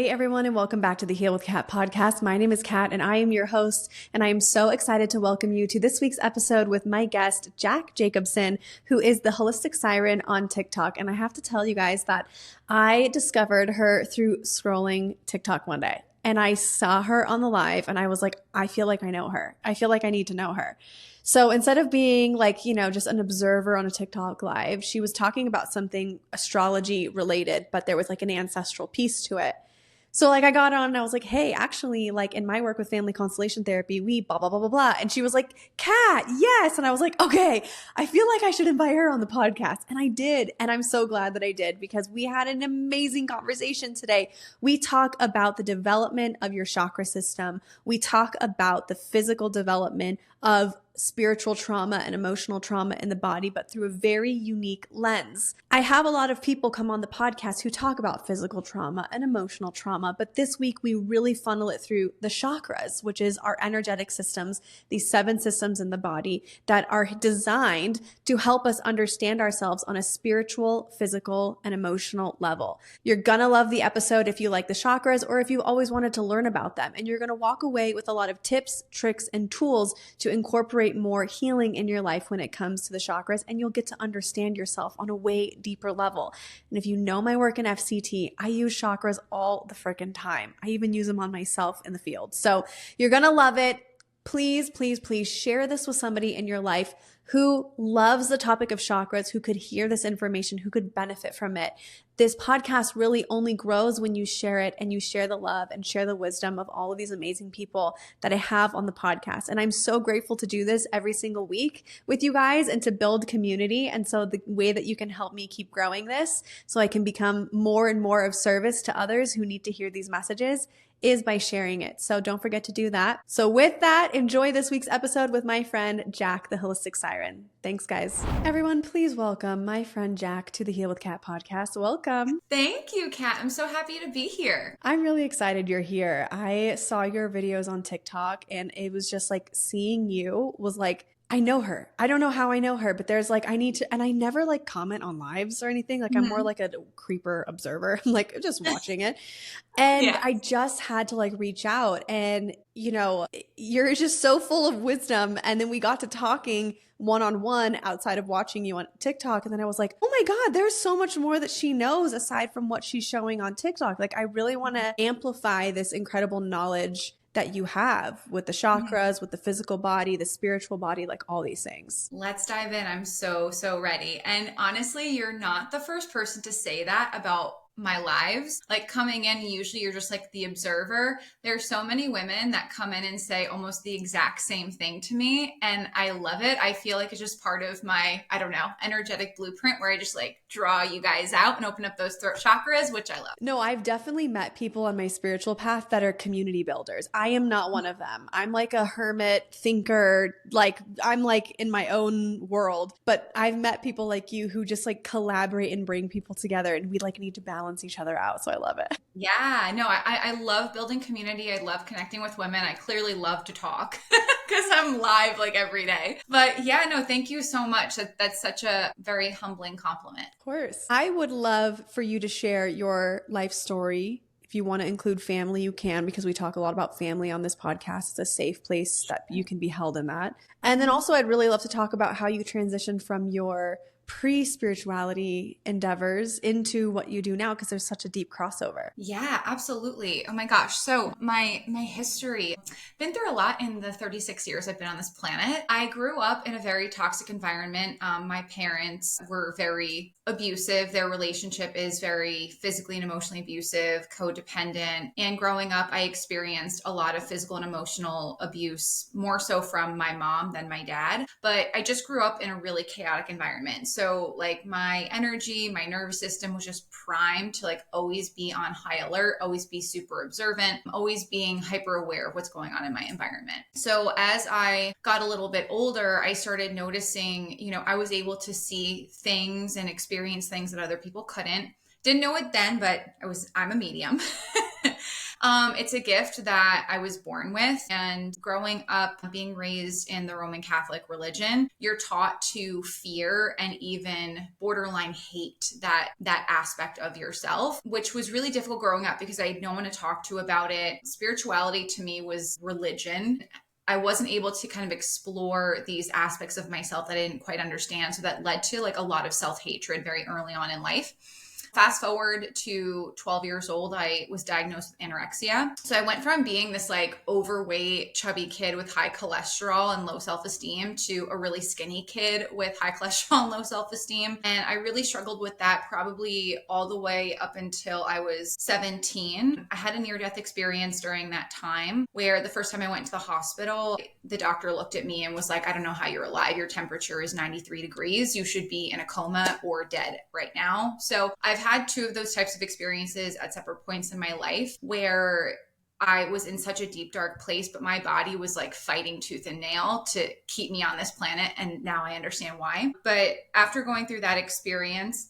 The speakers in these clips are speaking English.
Hey everyone, and welcome back to the Heal with Kat podcast. My name is Kat and I am your host, and I am so excited to welcome you to this week's episode with my guest, Jacobsen, who is the Holistic Siren on TikTok. And I have to tell you guys that I discovered her through scrolling TikTok one day. And I saw her on the live and I was like, I feel like I know her. I feel like I need to know her. So instead of being like, just an observer on a TikTok live, she was talking about something astrology related, but there was like an ancestral piece to it. So I got on and I was like, hey, actually, in my work with family constellation therapy, we blah, blah, blah, blah, blah. And she was like, Kat, yes. And I was like, okay, I feel like I should invite her on the podcast. And I did. And I'm so glad that I did because we had an amazing conversation today. We talk about the development of your chakra system. We talk about the physical development of spiritual trauma and emotional trauma in the body, but through a very unique lens. I have a lot of people come on the podcast who talk about physical trauma and emotional trauma, but this week we really funnel it through the chakras, which is our energetic systems, these 7 systems in the body that are designed to help us understand ourselves on a spiritual, physical, and emotional level. You're gonna love the episode if you like the chakras or if you've always wanted to learn about them, and you're gonna walk away with a lot of tips, tricks, and tools to incorporate more healing in your life when it comes to the chakras, and you'll get to understand yourself on a way deeper level. And if you know my work in FCT, I use chakras all the freaking time. I even use them on myself in the field. So you're going to love it. Please, please, please share this with somebody in your life who loves the topic of chakras, who could hear this information, who could benefit from it. This podcast really only grows when you share it and you share the love and share the wisdom of all of these amazing people that I have on the podcast. And I'm so grateful to do this every single week with you guys and to build community. And so the way that you can help me keep growing this so I can become more and more of service to others who need to hear these messages is by sharing it. So don't forget to do that. So with that, enjoy this week's episode with my friend, Jack, the Holistic Siren. Thanks, guys. Everyone, please welcome my friend, Jack, to the Heal with Kat podcast. Welcome. Thank you, Kat. I'm so happy to be here. I'm really excited you're here. I saw your videos on TikTok and it was just seeing you was I know her. I don't know how I know her, but there's I need to, and I never comment on lives or anything. I'm more like a creeper observer. I'm just watching it. And yeah. I just had to reach out and, you're just so full of wisdom. And then we got to talking one-on-one outside of watching you on TikTok. And then I was like, oh my God, there's so much more that she knows aside from what she's showing on TikTok. I really want to amplify this incredible knowledge that you have with the chakras, with the physical body, the spiritual body, all these things. Let's dive in. I'm so ready. And honestly, you're not the first person to say that about my lives. Coming in, usually you're just the observer. There are so many women that come in and say almost the exact same thing to me. And I love it. I feel it's just part of my, energetic blueprint where I just draw you guys out and open up those throat chakras, which I love. No, I've definitely met people on my spiritual path that are community builders. I am not one of them. I'm a hermit thinker. I'm in my own world, but I've met people like you who just collaborate and bring people together, and we need to balance each other out. So I love it. Yeah, no, I love building community. I love connecting with women. I clearly love to talk because I'm live every day. But yeah, no, thank you so much. That's such a very humbling compliment. Of course. I would love for you to share your life story. If you want to include family, you can, because we talk a lot about family on this podcast. It's a safe place that you can be held in that. And then also I'd really love to talk about how you transitioned from your pre-spirituality endeavors into what you do now, because there's such a deep crossover. Yeah, absolutely. Oh my gosh. So my history, been through a lot in the 36 years I've been on this planet. I grew up in a very toxic environment. My parents were very abusive. Their relationship is very physically and emotionally abusive, codependent. And growing up, I experienced a lot of physical and emotional abuse, more so from my mom than my dad. But I just grew up in a really chaotic environment. So my energy, my nervous system was just primed to always be on high alert, always be super observant, always being hyper aware of what's going on in my environment. So as I got a little bit older, I started noticing, I was able to see things and experience things that other people couldn't. Didn't know it then, but I'm a medium. It's a gift that I was born with. And growing up, being raised in the Roman Catholic religion, you're taught to fear and even borderline hate that aspect of yourself, which was really difficult growing up because I had no one to talk to about it. Spirituality to me was religion. I wasn't able to kind of explore these aspects of myself that I didn't quite understand. So that led to like a lot of self-hatred very early on in life. Fast forward to 12 years old, I was diagnosed with anorexia. So I went from being this like overweight, chubby kid with high cholesterol and low self-esteem to a really skinny kid with high cholesterol and low self-esteem. And I really struggled with that probably all the way up until I was 17. I had a near-death experience during that time where the first time I went to the hospital, the doctor looked at me and was like, I don't know how you're alive. Your temperature is 93 degrees. You should be in a coma or dead right now. So I've had two of those types of experiences at separate points in my life where I was in such a deep, dark place, but my body was like fighting tooth and nail to keep me on this planet. And now I understand why. But after going through that experience,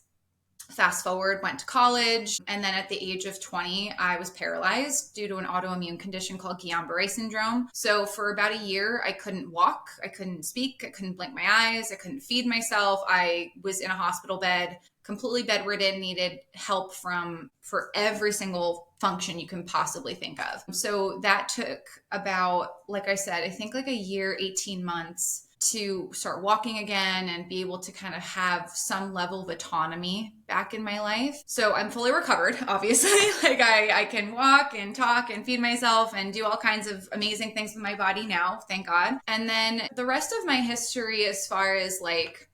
fast forward, went to college. And then at the age of 20, I was paralyzed due to an autoimmune condition called Guillain-Barré syndrome. So for about a year, I couldn't walk, I couldn't speak, I couldn't blink my eyes, I couldn't feed myself. I was in a hospital bed, completely bedridden, needed help for every single function you can possibly think of. So that took about, like I said, I think like a year, 18 months to start walking again and be able to kind of have some level of autonomy back in my life. So I'm fully recovered, obviously. Like I can walk and talk and feed myself and do all kinds of amazing things with my body now, thank God. And then the rest of my history as far as like,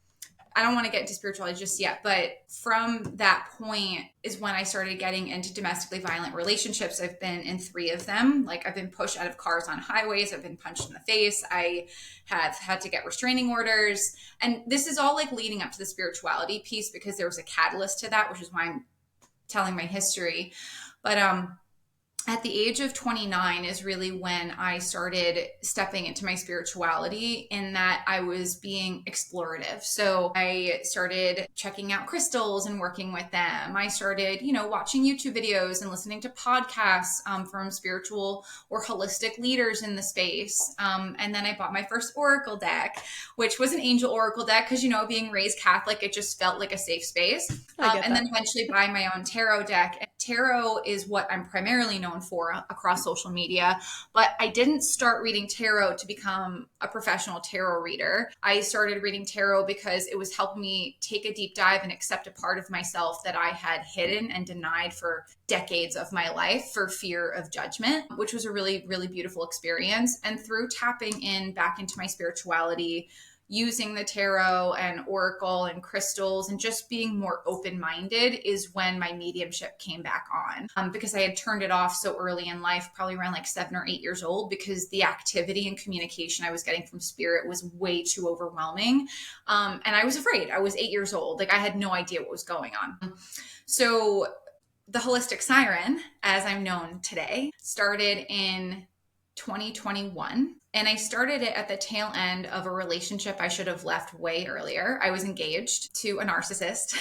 I don't want to get into spirituality just yet, but from that point is when I started getting into domestically violent relationships. I've been in 3 of them. Like I've been pushed out of cars on highways. I've been punched in the face. I have had to get restraining orders. And this is all like leading up to the spirituality piece because there was a catalyst to that, which is why I'm telling my history. But at the age of 29 is really when I started stepping into my spirituality in that I was being explorative. So I started checking out crystals and working with them. I started, watching YouTube videos and listening to podcasts from spiritual or holistic leaders in the space. And then I bought my first oracle deck, which was an angel oracle deck because, being raised Catholic, it just felt like a safe space. And then eventually buy my own tarot deck. And tarot is what I'm primarily known for across social media, but I didn't start reading tarot to become a professional tarot reader. I started reading tarot because it was helping me take a deep dive and accept a part of myself that I had hidden and denied for decades of my life for fear of judgment, which was a really, really beautiful experience. And through tapping in back into my spirituality, using the tarot and oracle and crystals and just being more open-minded is when my mediumship came back on, because I had turned it off so early in life, probably around like 7 or 8 years old, because the activity and communication I was getting from spirit was way too overwhelming. And I was afraid. I was 8 years old. Like I had no idea what was going on. So the Holistic Siren, as I'm known today, started in 2021. And I started it at the tail end of a relationship I should have left way earlier. I was engaged to a narcissist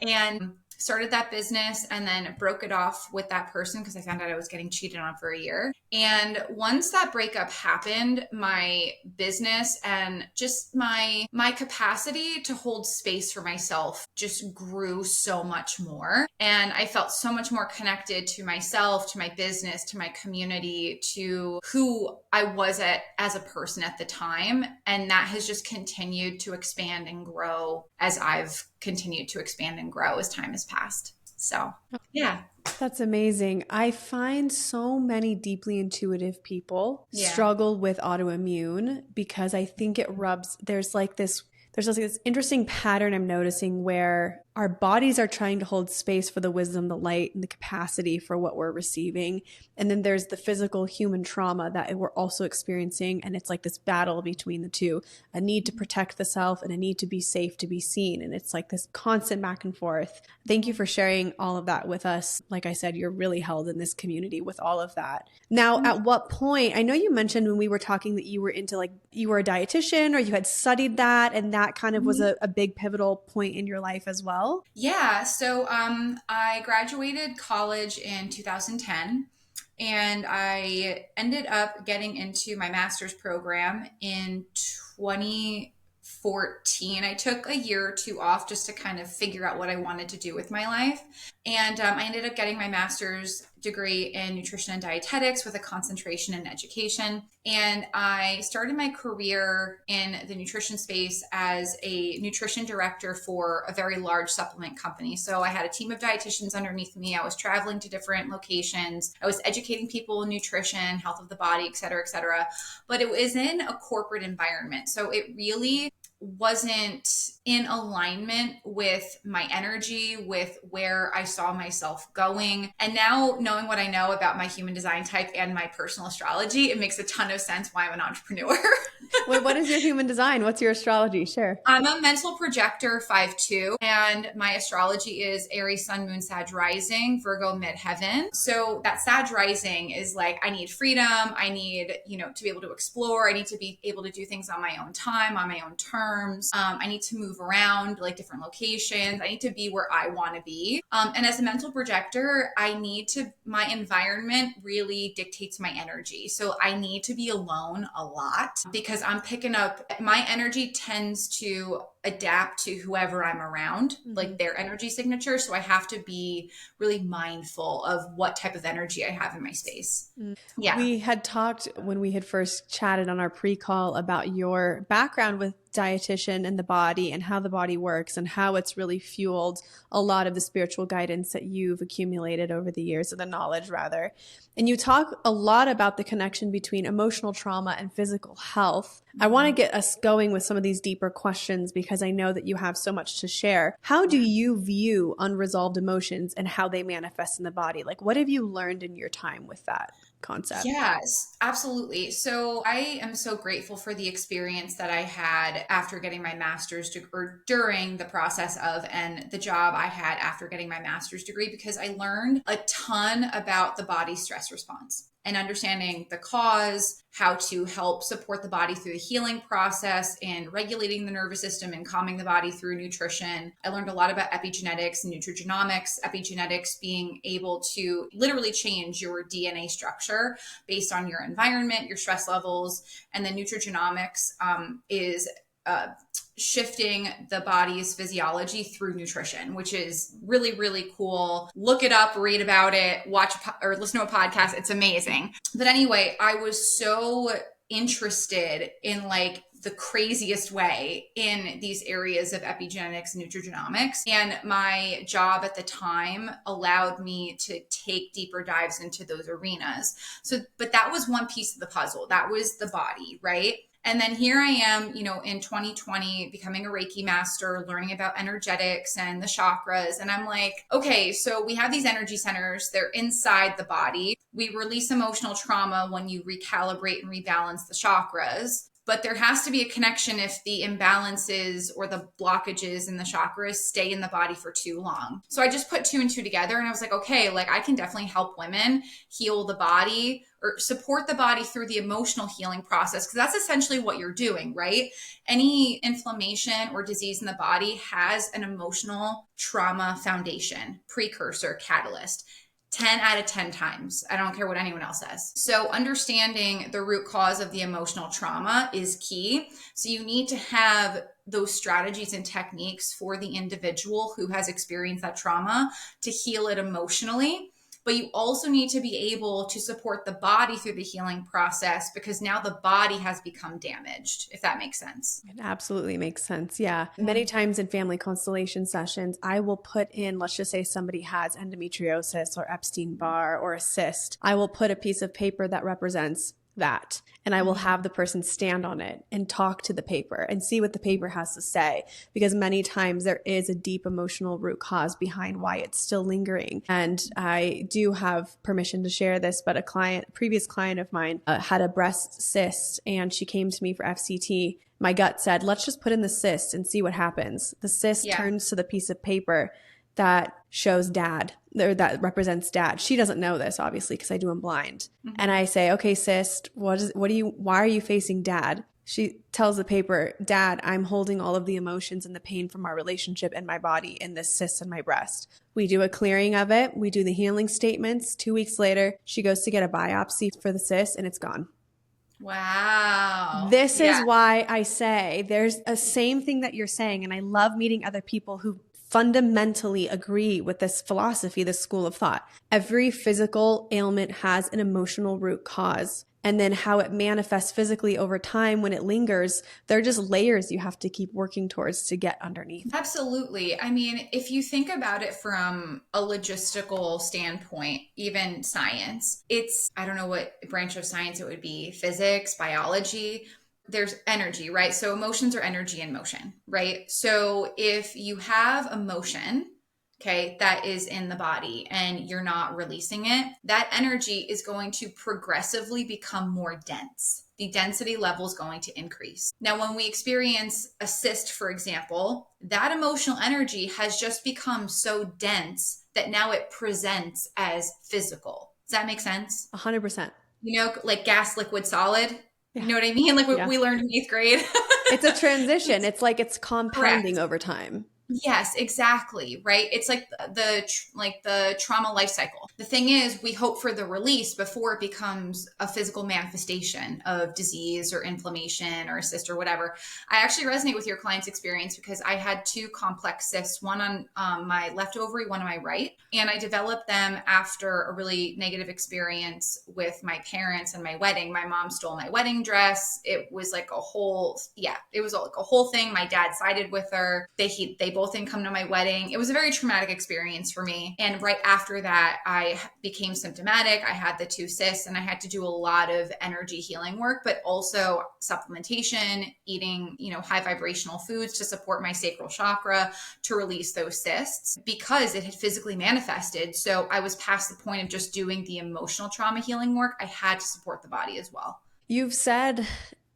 and started that business and then broke it off with that person because I found out I was getting cheated on for a year. And once that breakup happened, my business and just my capacity to hold space for myself just grew so much more. And I felt so much more connected to myself, to my business, to my community, to who I was as a person at the time. And that has just continued to expand and grow as I've continued to expand and grow as time has passed. So, yeah. That's amazing. I find so many deeply intuitive people struggle with autoimmune because I think there's this interesting pattern I'm noticing where our bodies are trying to hold space for the wisdom, the light, and the capacity for what we're receiving. And then there's the physical human trauma that we're also experiencing. And it's like this battle between the two, a need to protect the self and a need to be safe, to be seen. And it's like this constant back and forth. Thank you for sharing all of that with us. Like I said, you're really held in this community with all of that. Now, at what point, I know you mentioned when we were talking that you were into you were a dietitian or you had studied that, and that kind of was a big pivotal point in your life as well. Yeah. So I graduated college in 2010. And I ended up getting into my master's program in 2014. I took a year or two off just to kind of figure out what I wanted to do with my life. And I ended up getting my master's degree in nutrition and dietetics with a concentration in education. And I started my career in the nutrition space as a nutrition director for a very large supplement company. So I had a team of dietitians underneath me. I was traveling to different locations. I was educating people in nutrition, health of the body, et cetera, et cetera. But it was in a corporate environment. So it really wasn't in alignment with my energy, with where I saw myself going. And now, knowing what I know about my human design type and my personal astrology, it makes a ton of sense why I'm an entrepreneur. Wait, what is your human design? What's your astrology? Share. I'm a mental projector 5/2, and my astrology is Aries, Sun, Moon, Sag rising, Virgo, midheaven. So that Sag rising is like, I need freedom. I need, to be able to explore. I need to be able to do things on my own time, on my own terms. I need to move around like different locations. I need to be where I want to be. And as a mental projector, my environment really dictates my energy. So I need to be alone a lot because I'm picking up, my energy tends to adapt to whoever I'm around, like their energy signature. So I have to be really mindful of what type of energy I have in my space. Yeah. We had talked when we had first chatted on our pre-call about your background with dietitian and the body and how the body works and how it's really fueled a lot of the spiritual guidance that you've accumulated over the years, or the knowledge rather. And you talk a lot about the connection between emotional trauma and physical health. I want to get us going with some of these deeper questions because I know that you have so much to share. How do you view unresolved emotions and how they manifest in the body? Like, what have you learned in your time with that concept? Yes, absolutely. So I am so grateful for the experience that I had after getting my master's degree, or during the process of, and the job I had after getting my master's degree, because I learned a ton about the body's stress response and understanding the cause, how to help support the body through the healing process and regulating the nervous system and calming the body through nutrition. I learned a lot about epigenetics and nutrigenomics, epigenetics being able to literally change your DNA structure based on your environment, your stress levels, and then nutrigenomics is shifting the body's physiology through nutrition, which is really, really cool. Look it up, read about it, watch or listen to a podcast. It's amazing. But anyway, I was so interested in like the craziest way in these areas of epigenetics and nutrigenomics. And my job at the time allowed me to take deeper dives into those arenas. So, but that was one piece of the puzzle. That was the body, right? And then here I am, in 2020, becoming a Reiki master, learning about energetics and the chakras. And I'm like, okay, so we have these energy centers. They're inside the body. We release emotional trauma when you recalibrate and rebalance the chakras. But there has to be a connection if the imbalances or the blockages in the chakras stay in the body for too long. So I just put 2 and 2 together and I was like, okay, like I can definitely help women heal the body or support the body through the emotional healing process. Because that's essentially what you're doing, right? Any inflammation or disease in the body has an emotional trauma foundation, precursor, catalyst. 10 out of 10 times. I don't care what anyone else says. So understanding the root cause of the emotional trauma is key. So you need to have those strategies and techniques for the individual who has experienced that trauma to heal it emotionally. But you also need to be able to support the body through the healing process because now the body has become damaged, if that makes sense. It absolutely makes sense. Yeah. Many times in family constellation sessions, I will put in, let's just say somebody has endometriosis or Epstein-Barr or a cyst. I will put a piece of paper that represents that. And I will have the person stand on it and talk to the paper and see what the paper has to say. Because many times there is a deep emotional root cause behind why it's still lingering. And I do have permission to share this, but a previous client of mine had a breast cyst and she came to me for FCT. My gut said, let's just put in the cyst and see what happens. The cyst turns to the piece of paper that shows dad, or that represents dad. She doesn't know this, obviously, because I do them blind. And I say, okay, cyst, why are you facing dad? She tells the paper, Dad, I'm holding all of the emotions and the pain from our relationship in my body in this cyst in my breast. We do a clearing of it. We do the healing statements. 2 weeks later, she goes to get a biopsy for the cyst and it's gone. Wow. This is why I say there's a same thing that you're saying. And I love meeting other people who fundamentally agree with this philosophy, this school of thought. Every physical ailment has an emotional root cause. And then how it manifests physically over time when it lingers, they're just layers you have to keep working towards to get underneath. Absolutely. I mean, if you think about it from a logistical standpoint, even science, I don't know what branch of science it would be, physics, biology. There's energy, right? So emotions are energy in motion, right? So if you have emotion, okay, that is in the body and you're not releasing it, that energy is going to progressively become more dense. The density level is going to increase. Now, when we experience a cyst, for example, that emotional energy has just become so dense that now it presents as physical. Does that make sense? 100%. You know, like gas, liquid, solid. Yeah. You know what I mean? Like what we learned in 8th grade. It's a transition. It's like it's compounding Correct. over time. Yes, exactly. Right. It's like the trauma life cycle. The thing is, we hope for the release before it becomes a physical manifestation of disease or inflammation or a cyst or whatever. I actually resonate with your client's experience because I had 2 complex cysts, one on my left ovary, one on my right. And I developed them after a really negative experience with my parents and my wedding. My mom stole my wedding dress. It was like it was like a whole thing. My dad sided with her. They both didn't come to my wedding. It was a very traumatic experience for me. And right after that, I became symptomatic. I had the 2 cysts and I had to do a lot of energy healing work, but also supplementation, eating, high vibrational foods to support my sacral chakra to release those cysts because it had physically manifested. So I was past the point of just doing the emotional trauma healing work. I had to support the body as well. You've said,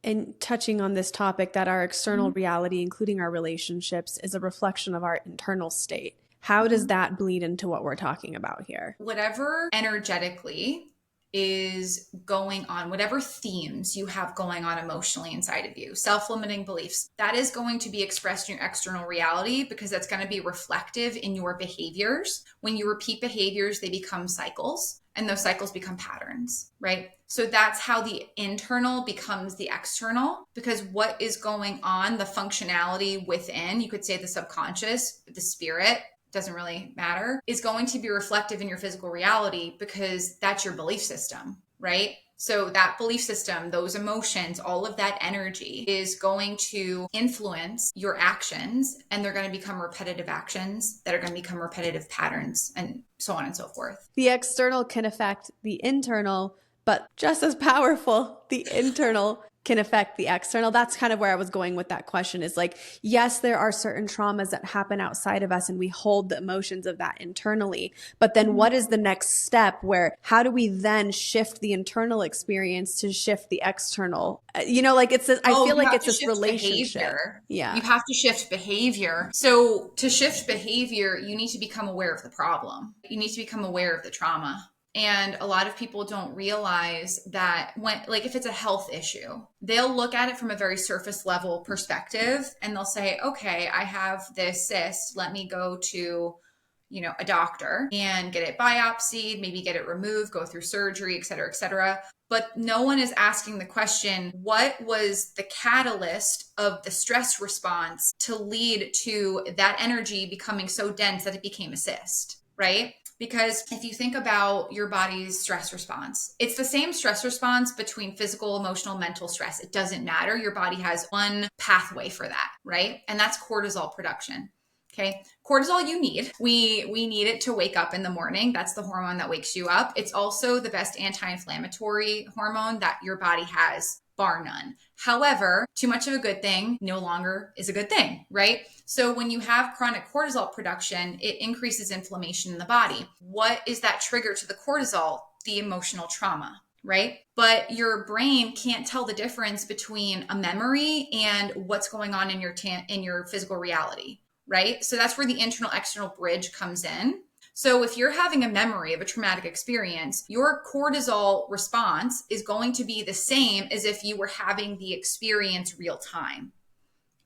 in touching on this topic, that our external reality, including our relationships, is a reflection of our internal state. How does that bleed into what we're talking about here? Whatever energetically is going on, whatever themes you have going on emotionally inside of you, self-limiting beliefs, that is going to be expressed in your external reality because that's going to be reflective in your behaviors. When you repeat behaviors, they become cycles. And those cycles become patterns, right? So that's how the internal becomes the external, because what is going on, the functionality within, you could say the subconscious, the spirit, doesn't really matter, is going to be reflective in your physical reality because that's your belief system, right? So that belief system, those emotions, all of that energy is going to influence your actions, and they're going to become repetitive actions that are going to become repetitive patterns, and so on and so forth. The external can affect the internal, but just as powerful, the internal can affect the external. That's kind of where I was going with that question, is like, yes, there are certain traumas that happen outside of us and we hold the emotions of that internally. But then what is the next step how do we then shift the internal experience to shift the external? It's this, I feel like it's this relationship. Behavior. Yeah. You have to shift behavior. So to shift behavior, you need to become aware of the problem. You need to become aware of the trauma. And a lot of people don't realize that if it's a health issue, they'll look at it from a very surface level perspective and they'll say, okay, I have this cyst. Let me go to, a doctor and get it biopsied, maybe get it removed, go through surgery, et cetera, et cetera. But no one is asking the question, what was the catalyst of the stress response to lead to that energy becoming so dense that it became a cyst, right? Because if you think about your body's stress response, it's the same stress response between physical, emotional, mental stress. It doesn't matter. Your body has one pathway for that, right? And that's cortisol production. Okay. Cortisol you need. We need it to wake up in the morning. That's the hormone that wakes you up. It's also the best anti-inflammatory hormone that your body has, bar none. However, too much of a good thing no longer is a good thing, right? So when you have chronic cortisol production, it increases inflammation in the body. What is that trigger to the cortisol? The emotional trauma, right? But your brain can't tell the difference between a memory and what's going on in your physical reality, right? So that's where the internal external bridge comes in. So if you're having a memory of a traumatic experience, your cortisol response is going to be the same as if you were having the experience real time.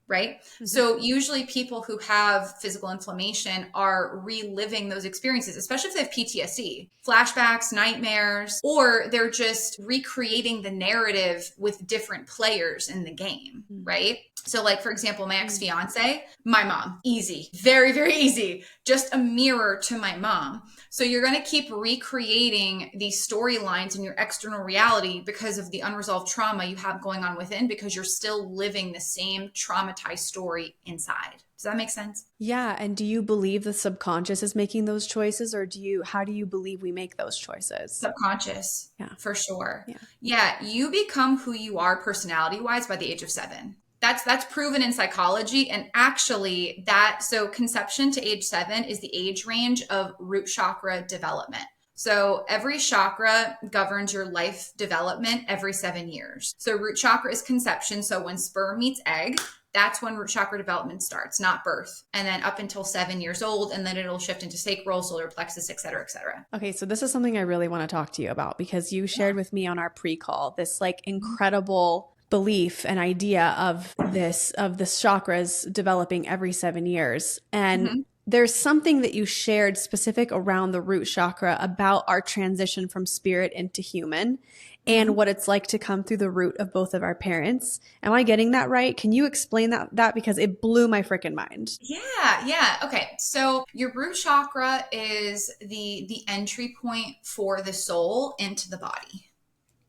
Right? Mm-hmm. So usually people who have physical inflammation are reliving those experiences, especially if they have PTSD, flashbacks, nightmares, or they're just recreating the narrative with different players in the game, right? So like, for example, my ex-fiance, my mom, easy, very, very easy, just a mirror to my mom. So you're going to keep recreating these storylines in your external reality because of the unresolved trauma you have going on within, because you're still living the same traumatized story inside. Does that make sense? Yeah. And do you believe the subconscious is making those choices, or how do you believe we make those choices? Subconscious. Yeah. For sure. Yeah. Yeah. You become who you are personality-wise by the age of 7. That's proven in psychology. And actually so conception to age 7 is the age range of root chakra development. So every chakra governs your life development every 7 years. So root chakra is conception. So when sperm meets egg, that's when root chakra development starts, not birth. And then up until 7 years old, and then it'll shift into sacral, solar plexus, et cetera, et cetera. Okay. So this is something I really want to talk to you about, because you shared with me on our pre-call this like incredible belief and idea of this chakras developing every 7 years. And there's something that you shared specific around the root chakra about our transition from spirit into human and what it's like to come through the root of both of our parents. Am I getting that right? Can you explain that? Because it blew my freaking mind. Yeah. Okay. So your root chakra is the entry point for the soul into the body.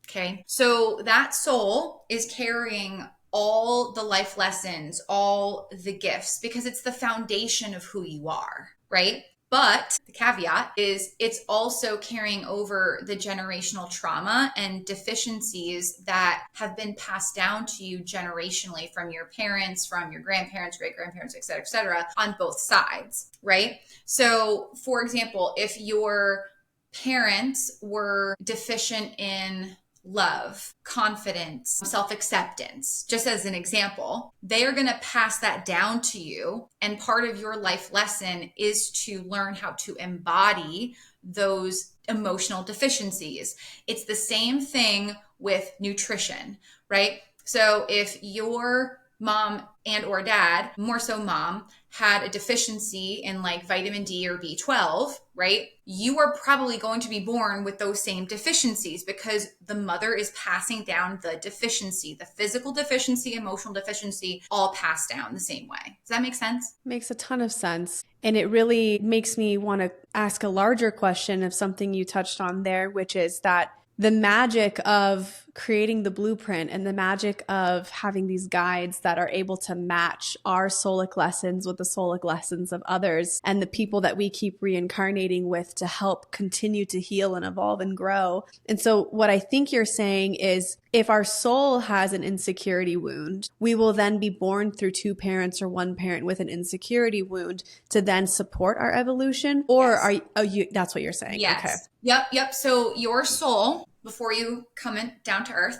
Okay. So that soul is carrying all the life lessons, all the gifts, because it's the foundation of who you are, right? But the caveat is it's also carrying over the generational trauma and deficiencies that have been passed down to you generationally from your parents, from your grandparents, great-grandparents, et cetera, on both sides, right? So for example, if your parents were deficient in love, confidence, self-acceptance, just as an example, they are going to pass that down to you. And part of your life lesson is to learn how to embody those emotional deficiencies. It's the same thing with nutrition, right? So if your mom and or dad, more so mom, had a deficiency in like vitamin D or B12, right? You are probably going to be born with those same deficiencies because the mother is passing down the deficiency, the physical deficiency, emotional deficiency, all passed down the same way. Does that make sense? Makes a ton of sense. And it really makes me want to ask a larger question of something you touched on there, which is that the magic of creating the blueprint and the magic of having these guides that are able to match our soulic lessons with the soulic lessons of others and the people that we keep reincarnating with to help continue to heal and evolve and grow. And so what I think you're saying is if our soul has an insecurity wound, we will then be born through 2 parents or 1 parent with an insecurity wound to then support our evolution? Or yes. That's what you're saying? Yes. Okay. Yep. So your soul, before you come down to earth,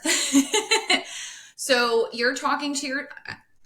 so you're talking to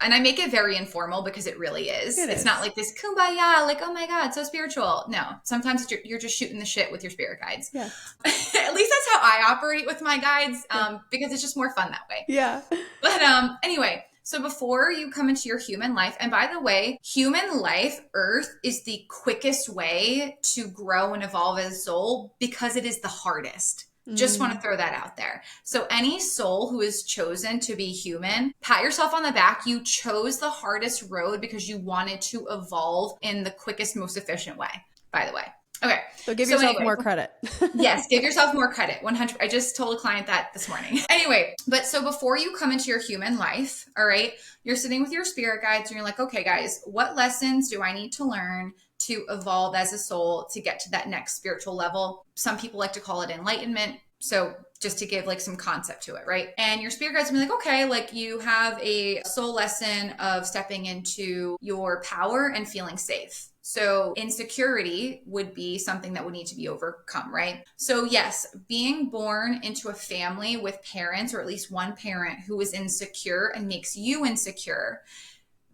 and I make it very informal because it really is. It's not like this kumbaya, like, oh my God, so spiritual. No, sometimes you're just shooting the shit with your spirit guides. Yeah. At least that's how I operate with my guides, because it's just more fun that way. Yeah. But anyway, so before you come into your human life, and by the way, human life, Earth, is the quickest way to grow and evolve as a soul because it is the hardest. Just want to throw that out there. So any soul who is chosen to be human, pat yourself on the back. You chose the hardest road because you wanted to evolve in the quickest, most efficient way, by the way. Okay. So give yourself more credit. Yes, give yourself more credit. 100. I just told a client that this morning. Anyway, but so before you come into your human life, all right, you're sitting with your spirit guides and you're like, okay, guys, what lessons do I need to learn to evolve as a soul to get to that next spiritual level? Some people like to call it enlightenment. So just to give like some concept to it, right? And your spirit guides will be like, okay, like you have a soul lesson of stepping into your power and feeling safe. So insecurity would be something that would need to be overcome, right? So yes, being born into a family with parents, or at least one parent who is insecure and makes you insecure,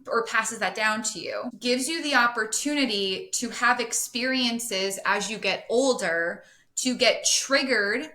or passes that down to you, gives you the opportunity to have experiences as you get older, to get triggered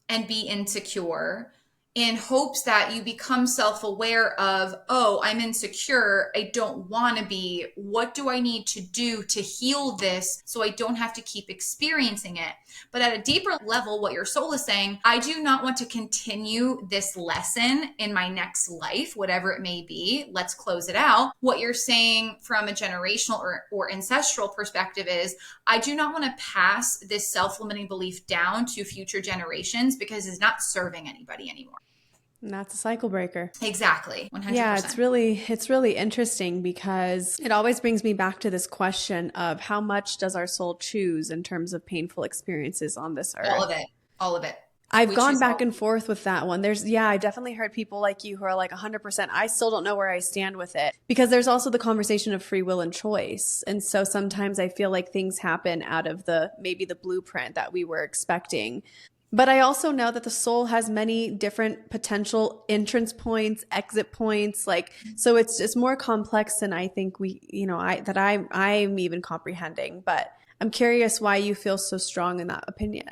and be insecure, in hopes that you become self-aware of, oh, I'm insecure. I don't want to be. What do I need to do to heal this so I don't have to keep experiencing it? But at a deeper level, what your soul is saying, I do not want to continue this lesson in my next life, whatever it may be. Let's close it out. What you're saying from a generational or ancestral perspective is, I do not want to pass this self-limiting belief down to future generations because it's not serving anybody anymore. And that's a cycle breaker. Exactly. 100%. Yeah, it's really interesting because it always brings me back to this question of how much does our soul choose in terms of painful experiences on this earth? All of it. All of it. I've gone back and forth with that one. I definitely heard people like you who are like 100%. I still don't know where I stand with it because there's also the conversation of free will and choice. And so sometimes I feel like things happen out of maybe the blueprint that we were expecting. But I also know that the soul has many different potential entrance points, exit points. So it's more complex than I think I'm even comprehending. But I'm curious why you feel so strong in that opinion.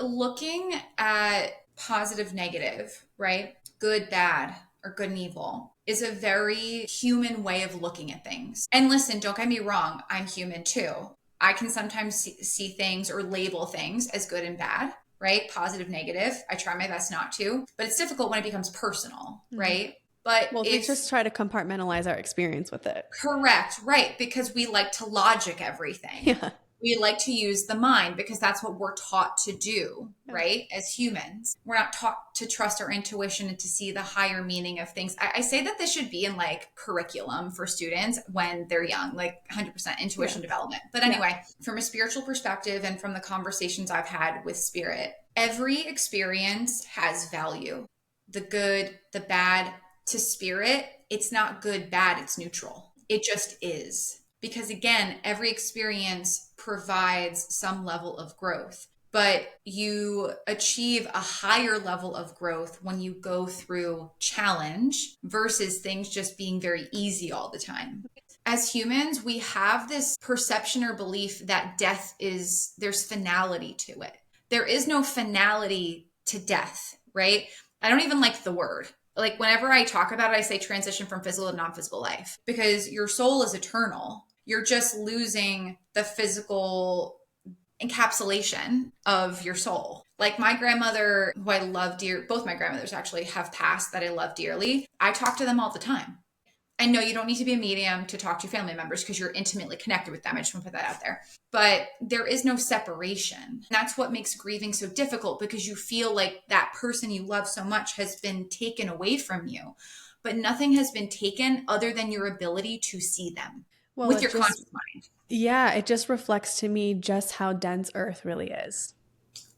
Looking at positive, negative, right? Good, bad, or good and evil is a very human way of looking at things. And listen, don't get me wrong. I'm human too. I can sometimes see things or label things as good and bad. Right? Positive, negative. I try my best not to, but it's difficult when it becomes personal, right? But we just try to compartmentalize our experience with it. Correct. Right. Because we like to logic everything. Yeah. We like to use the mind because that's what we're taught to do, right? As humans, we're not taught to trust our intuition and to see the higher meaning of things. I say that this should be in like curriculum for students when they're young, like 100% intuition development. But anyway, from a spiritual perspective and from the conversations I've had with spirit, every experience has value. The good, the bad. To spirit, it's not good, bad, it's neutral. It just is. Because again, every experience provides some level of growth, but you achieve a higher level of growth when you go through challenge versus things just being very easy all the time. As humans, we have this perception or belief that there's finality to it. There is no finality to death, right? I don't even like the word. Like whenever I talk about it, I say transition from physical to non-physical life because your soul is eternal. You're just losing the physical encapsulation of your soul. Like my grandmother, who I love dear, both my grandmothers actually have passed that I love dearly. I talk to them all the time. And no, you don't need to be a medium to talk to family members because you're intimately connected with them. I just want to put that out there. But there is no separation. That's what makes grieving so difficult because you feel like that person you love so much has been taken away from you. But nothing has been taken other than your ability to see them with your conscious mind. Yeah, it just reflects to me just how dense Earth really is.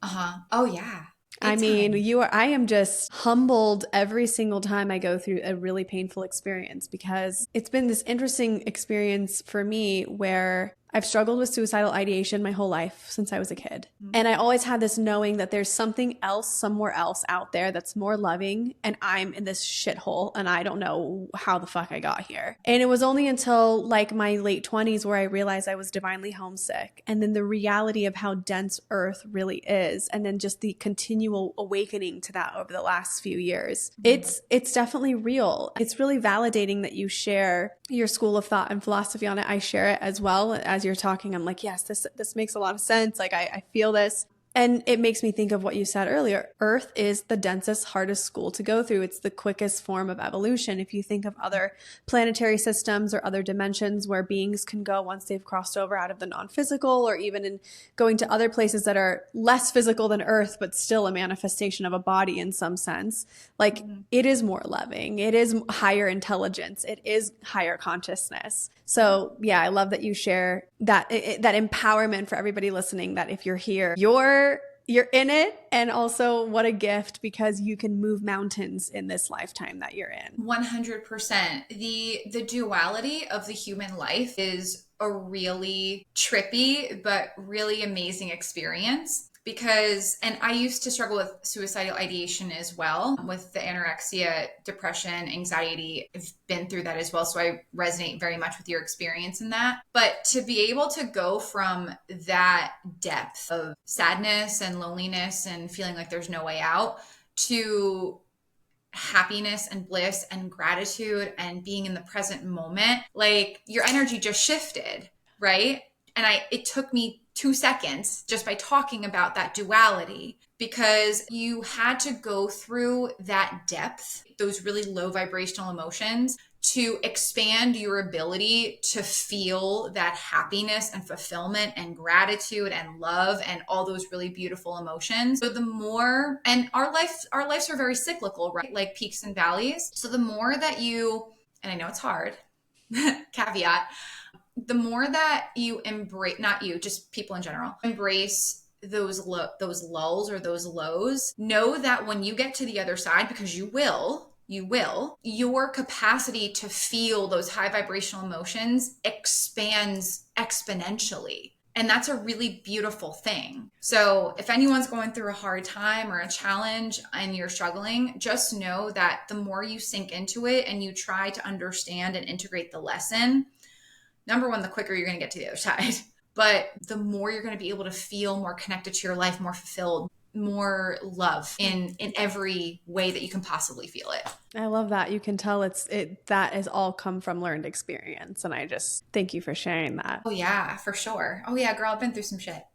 Oh, yeah. I mean, I am just humbled every single time I go through a really painful experience because it's been this interesting experience for me where I've struggled with suicidal ideation my whole life since I was a kid. And I always had this knowing that there's something else somewhere else out there that's more loving and I'm in this shithole and I don't know how the fuck I got here. And it was only until like my late 20s where I realized I was divinely homesick and then the reality of how dense Earth really is and then just the continual awakening to that over the last few years. It's definitely real. It's really validating that you share your school of thought and philosophy on it. I share it as well. As you're talking, I'm like, yes, this makes a lot of sense. Like I feel this. And it makes me think of what you said earlier. Earth is the densest, hardest school to go through. It's the quickest form of evolution. If you think of other planetary systems or other dimensions where beings can go once they've crossed over out of the non-physical or even in going to other places that are less physical than Earth, but still a manifestation of a body in some sense, like it is more loving. It is higher intelligence. It is higher consciousness. So yeah, I love that you share that empowerment for everybody listening, that if you're here, you're in it. And also what a gift because you can move mountains in this lifetime that you're in. 100%. The duality of the human life is a really trippy, but really amazing experience. and I used to struggle with suicidal ideation as well, with the anorexia, depression, anxiety. I've been through that as well. So I resonate very much with your experience in that. But to be able to go from that depth of sadness and loneliness and feeling like there's no way out to happiness and bliss and gratitude and being in the present moment, like your energy just shifted, right? And it took me 2 seconds just by talking about that duality, because you had to go through that depth, those really low vibrational emotions, to expand your ability to feel that happiness and fulfillment and gratitude and love and all those really beautiful emotions. So the more, and our lives are very cyclical, right? Like peaks and valleys. So the more that you, and I know it's hard, caveat, the more that you embrace, not you, just people in general, embrace those lulls or those lows, know that when you get to the other side, because you will, your capacity to feel those high vibrational emotions expands exponentially. And that's a really beautiful thing. So if anyone's going through a hard time or a challenge and you're struggling, just know that the more you sink into it and you try to understand and integrate the lesson, number one, the quicker you're going to get to the other side. But the more you're going to be able to feel more connected to your life, more fulfilled, more love in every way that you can possibly feel it. I love that. You can tell that has all come from learned experience. And I just thank you for sharing that. Oh yeah, for sure. Oh yeah, girl, I've been through some shit.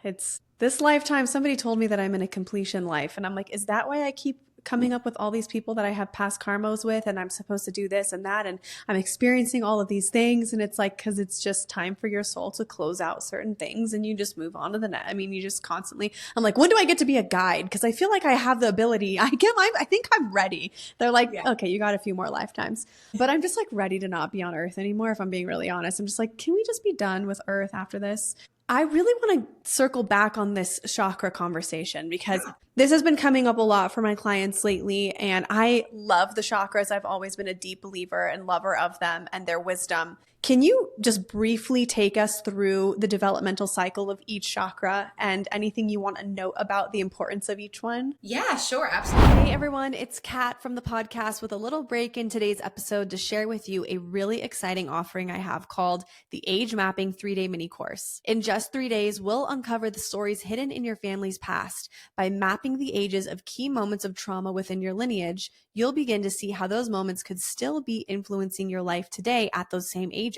It's this lifetime. Somebody told me that I'm in a completion life. And I'm like, is that why I keep coming up with all these people that I have past karmos with, and I'm supposed to do this and that, and I'm experiencing all of these things? And it's like, because it's just time for your soul to close out certain things and you just move on to the next. I mean, you just constantly, I'm like, when do I get to be a guide? Because I feel like I have the ability. I think I'm ready. They're like, okay, you got a few more lifetimes. But I'm just like ready to not be on earth anymore. If I'm being really honest, I'm just like, can we just be done with earth after this? I really want to circle back on this chakra conversation, because this has been coming up a lot for my clients lately. And I love the chakras. I've always been a deep believer and lover of them and their wisdom. Can you just briefly take us through the developmental cycle of each chakra and anything you want to note about the importance of each one? Yeah, sure. Absolutely. Hey everyone, it's Kat from the podcast with a little break in today's episode to share with you a really exciting offering I have called the Age Mapping 3-Day Mini Course. In just 3 days, we'll uncover the stories hidden in your family's past. By mapping the ages of key moments of trauma within your lineage, you'll begin to see how those moments could still be influencing your life today at those same ages.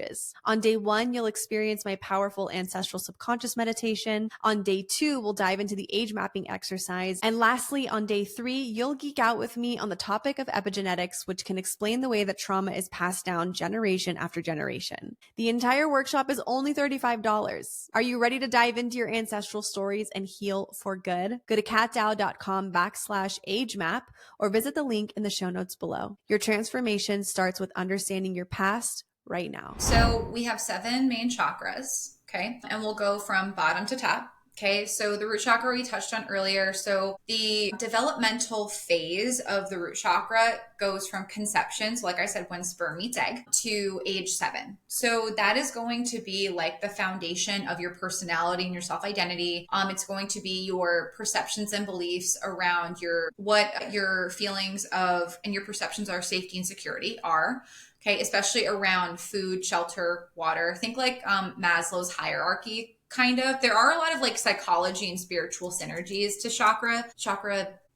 On day 1, you'll experience my powerful ancestral subconscious meditation. On day 2, we'll dive into the age mapping exercise. And lastly, on day 3, you'll geek out with me on the topic of epigenetics, which can explain the way that trauma is passed down generation after generation. The entire workshop is only $35. Are you ready to dive into your ancestral stories and heal for good? Go to katdow.com/agemap or visit the link in the show notes below. Your transformation starts with understanding your past right now. So we have 7 main chakras, okay? And we'll go from bottom to top. Okay, so the root chakra we touched on earlier. So the developmental phase of the root chakra goes from conception, so like I said, when sperm meets egg, to age 7. So that is going to be like the foundation of your personality and your self-identity. It's going to be your perceptions and beliefs around what your feelings of and your perceptions of safety and security are. Okay, especially around food, shelter, water. Think like Maslow's hierarchy. Kind of. There are a lot of like psychology and spiritual synergies to chakra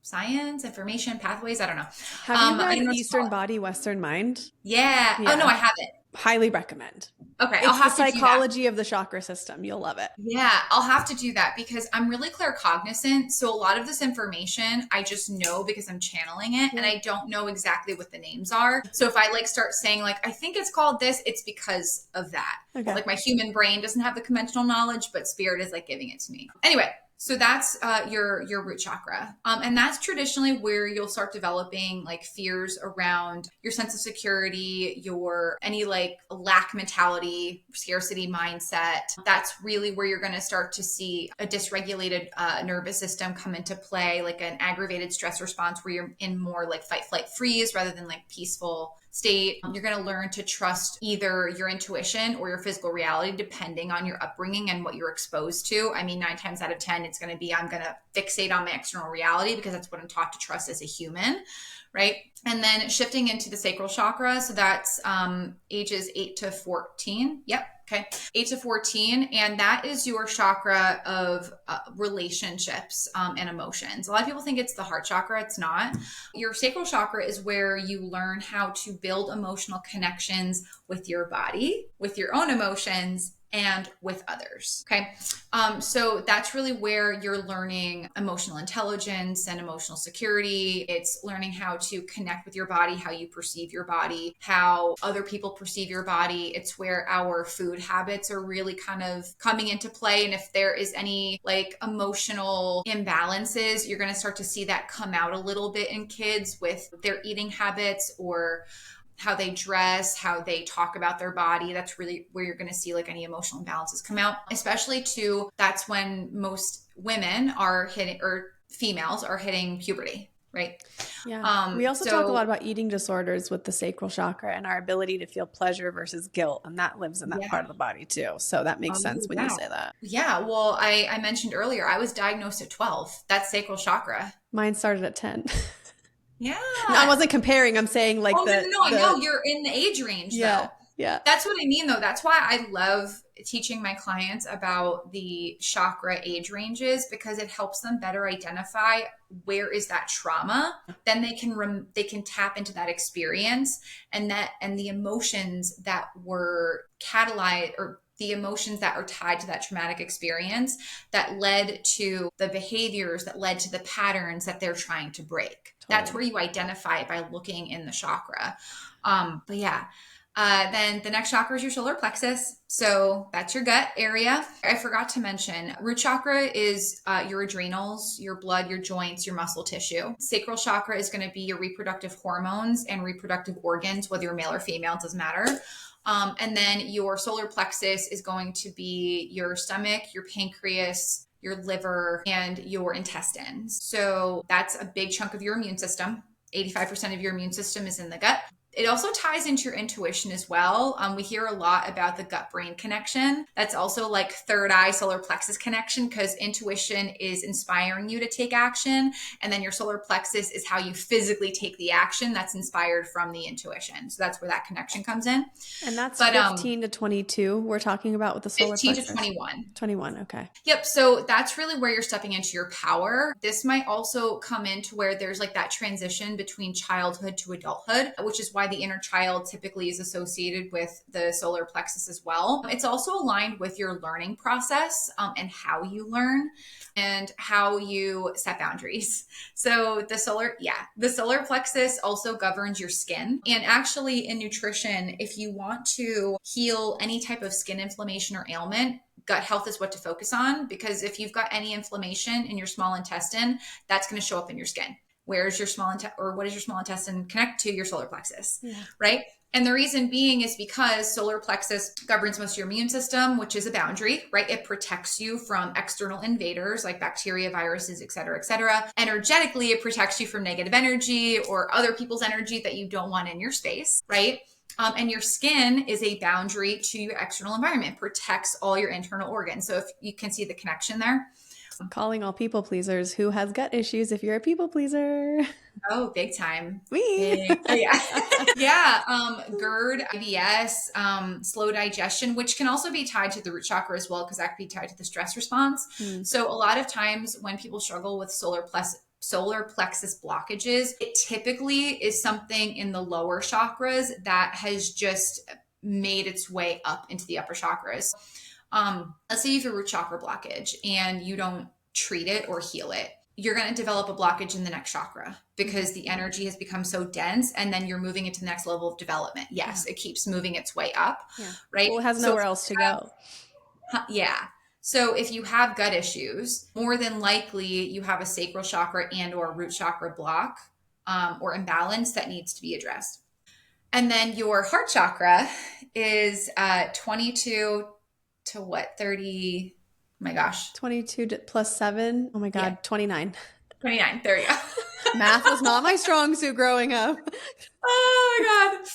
science, information, pathways. I don't know. Have you read Eastern Body, Western Mind? Yeah. Oh, no, I haven't. Highly recommend. Okay. I'll have to do that. Psychology of the chakra system. You'll love it. Yeah. I'll have to do that because I'm really claircognizant. So a lot of this information I just know because I'm channeling it and I don't know exactly what the names are. So if I like start saying like, I think it's called this, it's because of that. Okay. Like my human brain doesn't have the conventional knowledge, but spirit is like giving it to me. Anyway. So that's your root chakra. And that's traditionally where you'll start developing like fears around your sense of security, any like lack mentality, scarcity mindset. That's really where you're going to start to see a dysregulated nervous system come into play, like an aggravated stress response where you're in more like fight, flight, freeze rather than like peaceful state. You're going to learn to trust either your intuition or your physical reality, depending on your upbringing and what you're exposed to. I mean, 9 times out of 10, it's going to be, I'm going to fixate on my external reality because that's what I'm taught to trust as a human. Right. And then shifting into the sacral chakra. So that's ages 8 to 14. Yep. Okay. 8 to 14. And that is your chakra of relationships and emotions. A lot of people think it's the heart chakra. It's not. Your sacral chakra is where you learn how to build emotional connections with your body, with your own emotions, and with others. Okay. So that's really where you're learning emotional intelligence and emotional security. It's learning how to connect with your body, how you perceive your body, how other people perceive your body. It's where our food habits are really kind of coming into play. And if there is any like emotional imbalances, you're going to start to see that come out a little bit in kids with their eating habits or how they dress, how they talk about their body. That's really where you're going to see like any emotional imbalances come out, especially too. That's when most women are hitting, or females are hitting puberty, right? Yeah. We also talk a lot about eating disorders with the sacral chakra and our ability to feel pleasure versus guilt. And that lives in that part of the body too. So that makes sense when you say that. Yeah. Well, I mentioned earlier, I was diagnosed at 12. That's sacral chakra. Mine started at 10. Yeah. No, I wasn't comparing. I'm saying like I know you're in the age range though. Yeah. That's what I mean though. That's why I love teaching my clients about the chakra age ranges, because it helps them better identify where is that trauma. Then they can tap into that experience and the emotions that were catalyzed, or the emotions that are tied to that traumatic experience that led to the behaviors, that led to the patterns that they're trying to break. Totally. That's where you identify it by looking in the chakra. But yeah. Then the next chakra is your solar plexus. So that's your gut area. I forgot to mention, root chakra is your adrenals, your blood, your joints, your muscle tissue. Sacral chakra is going to be your reproductive hormones and reproductive organs, whether you're male or female, it doesn't matter. And then your solar plexus is going to be your stomach, your pancreas, your liver, and your intestines. So that's a big chunk of your immune system. 85% of your immune system is in the gut. It also ties into your intuition as well. We hear a lot about the gut-brain connection. That's also like third eye solar plexus connection, because intuition is inspiring you to take action. And then your solar plexus is how you physically take the action that's inspired from the intuition. So that's where that connection comes in. And that's 15 to 22 we're talking about with the solar plexus? 15 to 21. 21, okay. Yep. So that's really where you're stepping into your power. This might also come into where there's like that transition between childhood to adulthood, which is why the inner child typically is associated with the solar plexus as well. It's also aligned with your learning process and how you learn and how you set boundaries. So the solar plexus also governs your skin. And actually in nutrition, if you want to heal any type of skin inflammation or ailment, gut health is what to focus on, because if you've got any inflammation in your small intestine, that's going to show up in your skin. Where's your what does your small intestine connect to? Your solar plexus, right? And the reason being is because solar plexus governs most of your immune system, which is a boundary, right? It protects you from external invaders like bacteria, viruses, et cetera, et cetera. Energetically, it protects you from negative energy or other people's energy that you don't want in your space, right? And your skin is a boundary to your external environment, protects all your internal organs. So if you can see the connection there. Calling all people pleasers. Who has gut issues if you're a people pleaser? Oh, big time. Me. Yeah. GERD, IBS, slow digestion, which can also be tied to the root chakra as well, because that could be tied to the stress response. So a lot of times when people struggle with solar plexus blockages, it typically is something in the lower chakras that has just made its way up into the upper chakras. Let's say you have a root chakra blockage and you don't treat it or heal it. You're going to develop a blockage in the next chakra because the energy has become so dense, and then you're moving into the next level of development. Yes, it keeps moving its way up, right? Well, it has nowhere else to go. Yeah. So if you have gut issues, more than likely you have a sacral chakra and or root chakra block or imbalance that needs to be addressed. And then your heart chakra is 22 to what? 30? Oh my gosh. 22 plus 7. Oh my God. 29. 29. There you go. Math was not my strong suit growing up. Oh my God.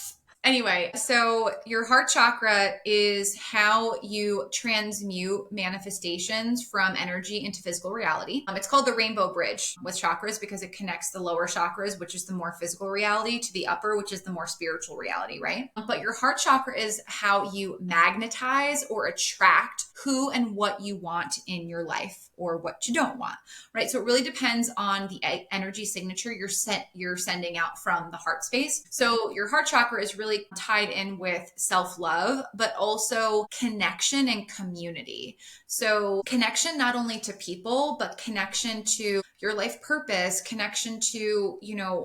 Anyway, so your heart chakra is how you transmute manifestations from energy into physical reality. It's called the rainbow bridge with chakras because it connects the lower chakras, which is the more physical reality, to the upper, which is the more spiritual reality, right? But your heart chakra is how you magnetize or attract who and what you want in your life or what you don't want, right? So it really depends on the energy signature you're sending out from the heart space. So your heart chakra is really tied in with self-love, but also connection and community. So connection not only to people, but connection to your life purpose, connection to,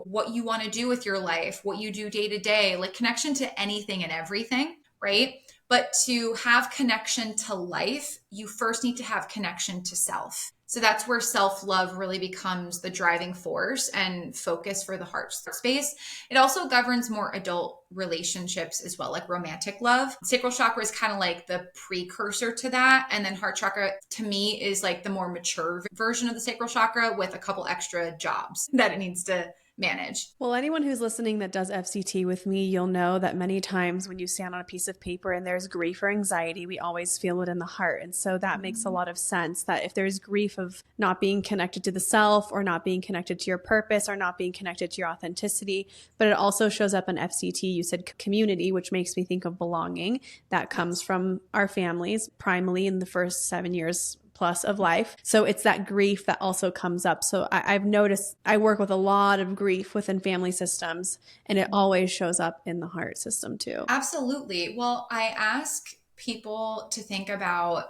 what you want to do with your life, what you do day to day, like connection to anything and everything, right? But to have connection to life, you first need to have connection to self. So that's where self-love really becomes the driving force and focus for the heart space. It also governs more adult relationships as well, like romantic love. Sacral chakra is kind of like the precursor to that. And then heart chakra to me is like the more mature version of the sacral chakra with a couple extra jobs that it needs to manage. Well, anyone who's listening that does FCT with me, you'll know that many times when you stand on a piece of paper and there's grief or anxiety, we always feel it in the heart. And so that makes a lot of sense that if there's grief of not being connected to the self or not being connected to your purpose or not being connected to your authenticity, but it also shows up in FCT. You said community, which makes me think of belonging. That comes from our families, primarily in the first 7 years plus of life. So it's that grief that also comes up. So I've noticed I work with a lot of grief within family systems, and it always shows up in the heart system too. Absolutely. Well, I ask people to think about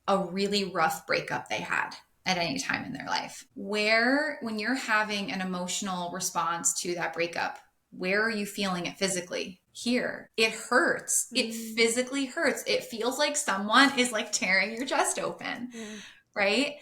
a really rough breakup they had at any time in their life. When you're having an emotional response to that breakup, where are you feeling it physically? Here. It hurts. It physically hurts. It feels like someone is like tearing your chest open, right?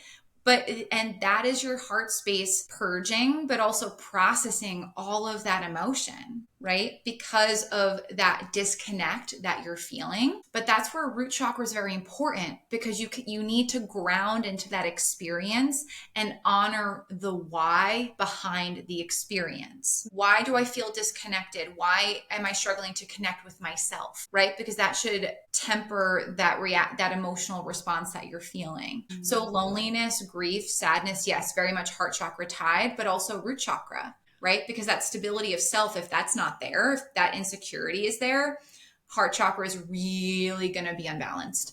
And that is your heart space purging, but also processing all of that emotion, right? Because of that disconnect that you're feeling. But that's where root chakra is very important because you need to ground into that experience and honor the why behind the experience. Why do I feel disconnected? Why am I struggling to connect with myself, right? Because that should temper that emotional response that you're feeling. Mm-hmm. So loneliness, grief, sadness, yes, very much heart chakra tied, but also root chakra, right? Because that stability of self, if that's not there, if that insecurity is there, heart chakra is really going to be unbalanced.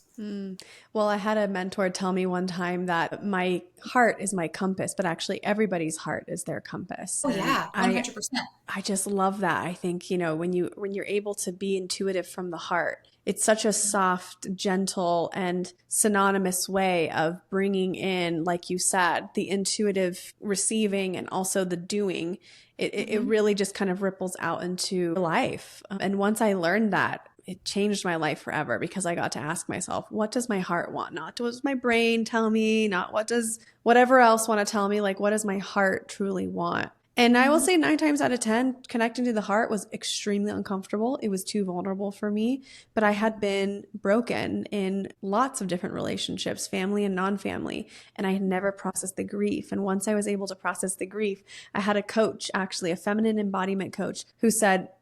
Well, I had a mentor tell me one time that my heart is my compass, but actually everybody's heart is their compass. Oh yeah, 100%. I just love that. I think, when you're able to be intuitive from the heart, it's such a soft, gentle, and synonymous way of bringing in, like you said, the intuitive receiving and also the doing. It really just kind of ripples out into life. And once I learned that, it changed my life forever because I got to ask myself, what does my heart want? Not what does my brain tell me, not what does whatever else want to tell me, like what does my heart truly want? And I will say 9 times out of 10, connecting to the heart was extremely uncomfortable. It was too vulnerable for me, but I had been broken in lots of different relationships, family and non-family, and I had never processed the grief. And once I was able to process the grief, I had a coach, actually a feminine embodiment coach, who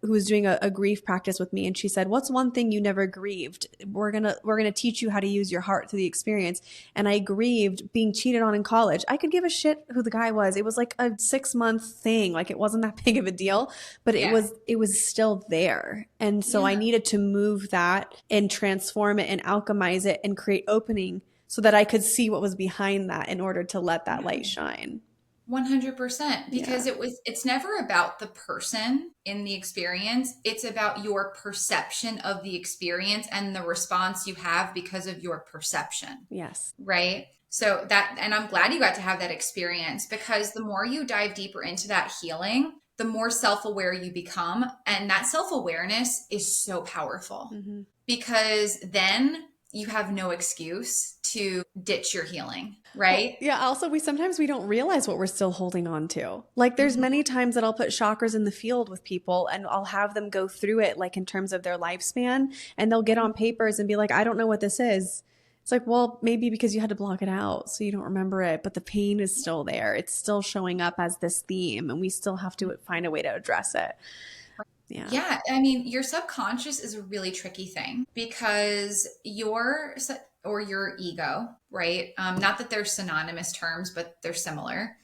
was doing a grief practice with me. And she said, what's one thing you never grieved? We're going to teach you how to use your heart through the experience. And I grieved being cheated on in college. I could give a shit who the guy was. It was like a 6-month thing. Like it wasn't that big of a deal, but it was still there. And so I needed to move that and transform it and alchemize it and create opening so that I could see what was behind that in order to let that light shine. 100%, because it's never about the person in the experience. It's about your perception of the experience and the response you have because of your perception. Yes. Right. So and I'm glad you got to have that experience because the more you dive deeper into that healing, the more self-aware you become. And that self-awareness is so powerful because then you have no excuse to ditch your healing, right? Well, also, we don't realize what we're still holding on to. Like there's many times that I'll put chakras in the field with people and I'll have them go through it like in terms of their lifespan, and they'll get on papers and be like, I don't know what this is. It's like, well, maybe because you had to block it out, so you don't remember it, but the pain is still there. It's still showing up as this theme, and we still have to find a way to address it. Yeah. Yeah, I mean, your subconscious is a really tricky thing because your ego, right? Not that they're synonymous terms, but they're similar.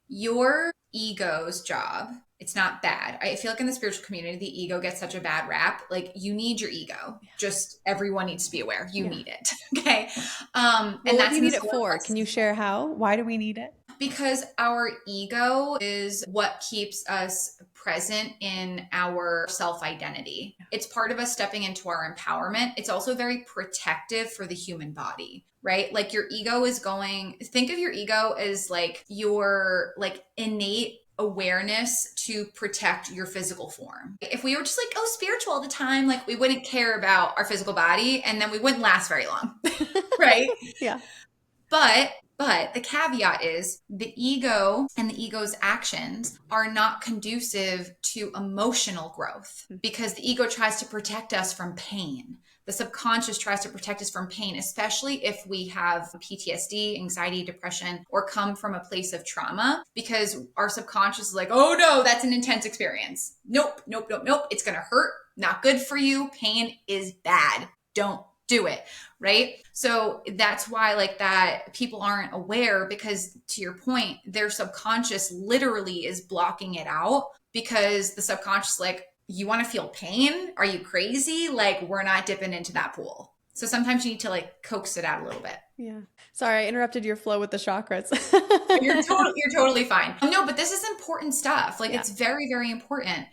Your ego's job, it's not bad. I feel like in the spiritual community, the ego gets such a bad rap. Like, you need your ego. Just everyone needs to be aware. You need it. Okay. Well, And what that's do you in the need it solar for? plexus Can you as well. share how? Why do we need it? Because our ego is what keeps us present in our self identity. It's part of us stepping into our empowerment. It's also very protective for the human body, right? Like, your ego is think of your ego as like your like innate awareness to protect your physical form. If we were just like, oh, spiritual all the time, like, we wouldn't care about our physical body, and then we wouldn't last very long. Right. Yeah. But the caveat is the ego and the ego's actions are not conducive to emotional growth because the ego tries to protect us from pain. The subconscious tries to protect us from pain, especially if we have PTSD, anxiety, depression, or come from a place of trauma, because our subconscious is like, oh no, that's an intense experience. Nope, nope, nope, nope. It's going to hurt. Not good for you. Pain is bad. Don't do it. Right. So that's why, like, that people aren't aware, because to your point, their subconscious literally is blocking it out, because the subconscious, like, you want to feel pain? Are you crazy? Like, we're not dipping into that pool. So sometimes you need to like coax it out a little bit. Yeah. Sorry, I interrupted your flow with the chakras. You're totally fine. No, but this is important stuff. Like, Yeah. it's very, very important.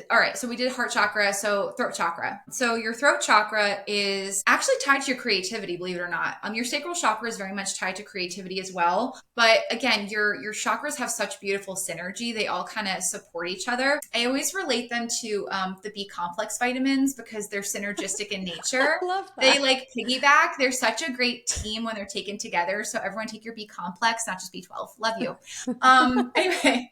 All right, so we did heart chakra, so throat chakra. So your throat chakra is actually tied to your creativity, believe it or not. Your sacral chakra is very much tied to creativity as well. But again, your chakras have such beautiful synergy. They all kind of support each other. I always relate them to the B complex vitamins because they're synergistic in nature. I love that. They like piggyback. They're such a great team when they're taken together. So everyone take your B complex, not just B12. Love you. Anyway,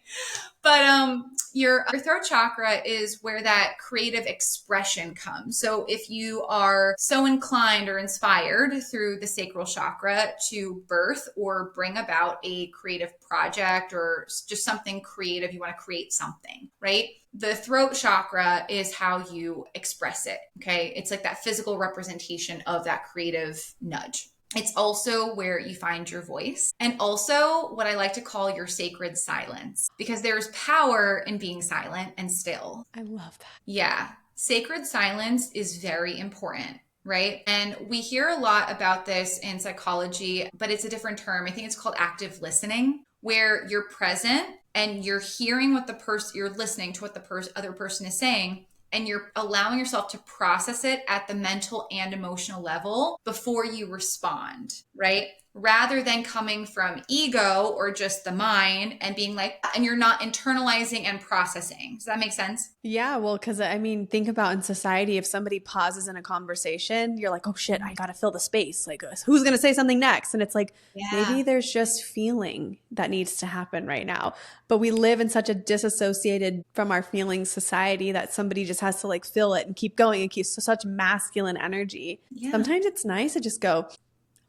but your throat chakra is where that creative expression comes. So if you are so inclined or inspired through the sacral chakra to birth or bring about a creative project or just something creative, you want to create something, right? The throat chakra is how you express it. Okay. It's like that physical representation of that creative nudge. It's also where you find your voice, and also what I like to call your sacred silence, because there's power in being silent and still. I love that. Yeah. Sacred silence is very important, right? And we hear a lot about this in psychology, but it's a different term. I think it's called active listening, where you're present and you're hearing what you're listening to what the other person is saying, and you're allowing yourself to process it at the mental and emotional level before you respond, right? Rather than coming from ego or just the mind and being like, and you're not internalizing and processing. Does that make sense? Yeah, well, because I mean, think about in society, if somebody pauses in a conversation, you're like, oh shit, I got to fill the space. Like, who's going to say something next? And it's like, maybe there's just feeling that needs to happen right now. But we live in such a disassociated from our feelings society that somebody just has to like fill it and keep going and keep such masculine energy. Yeah. Sometimes it's nice to just go,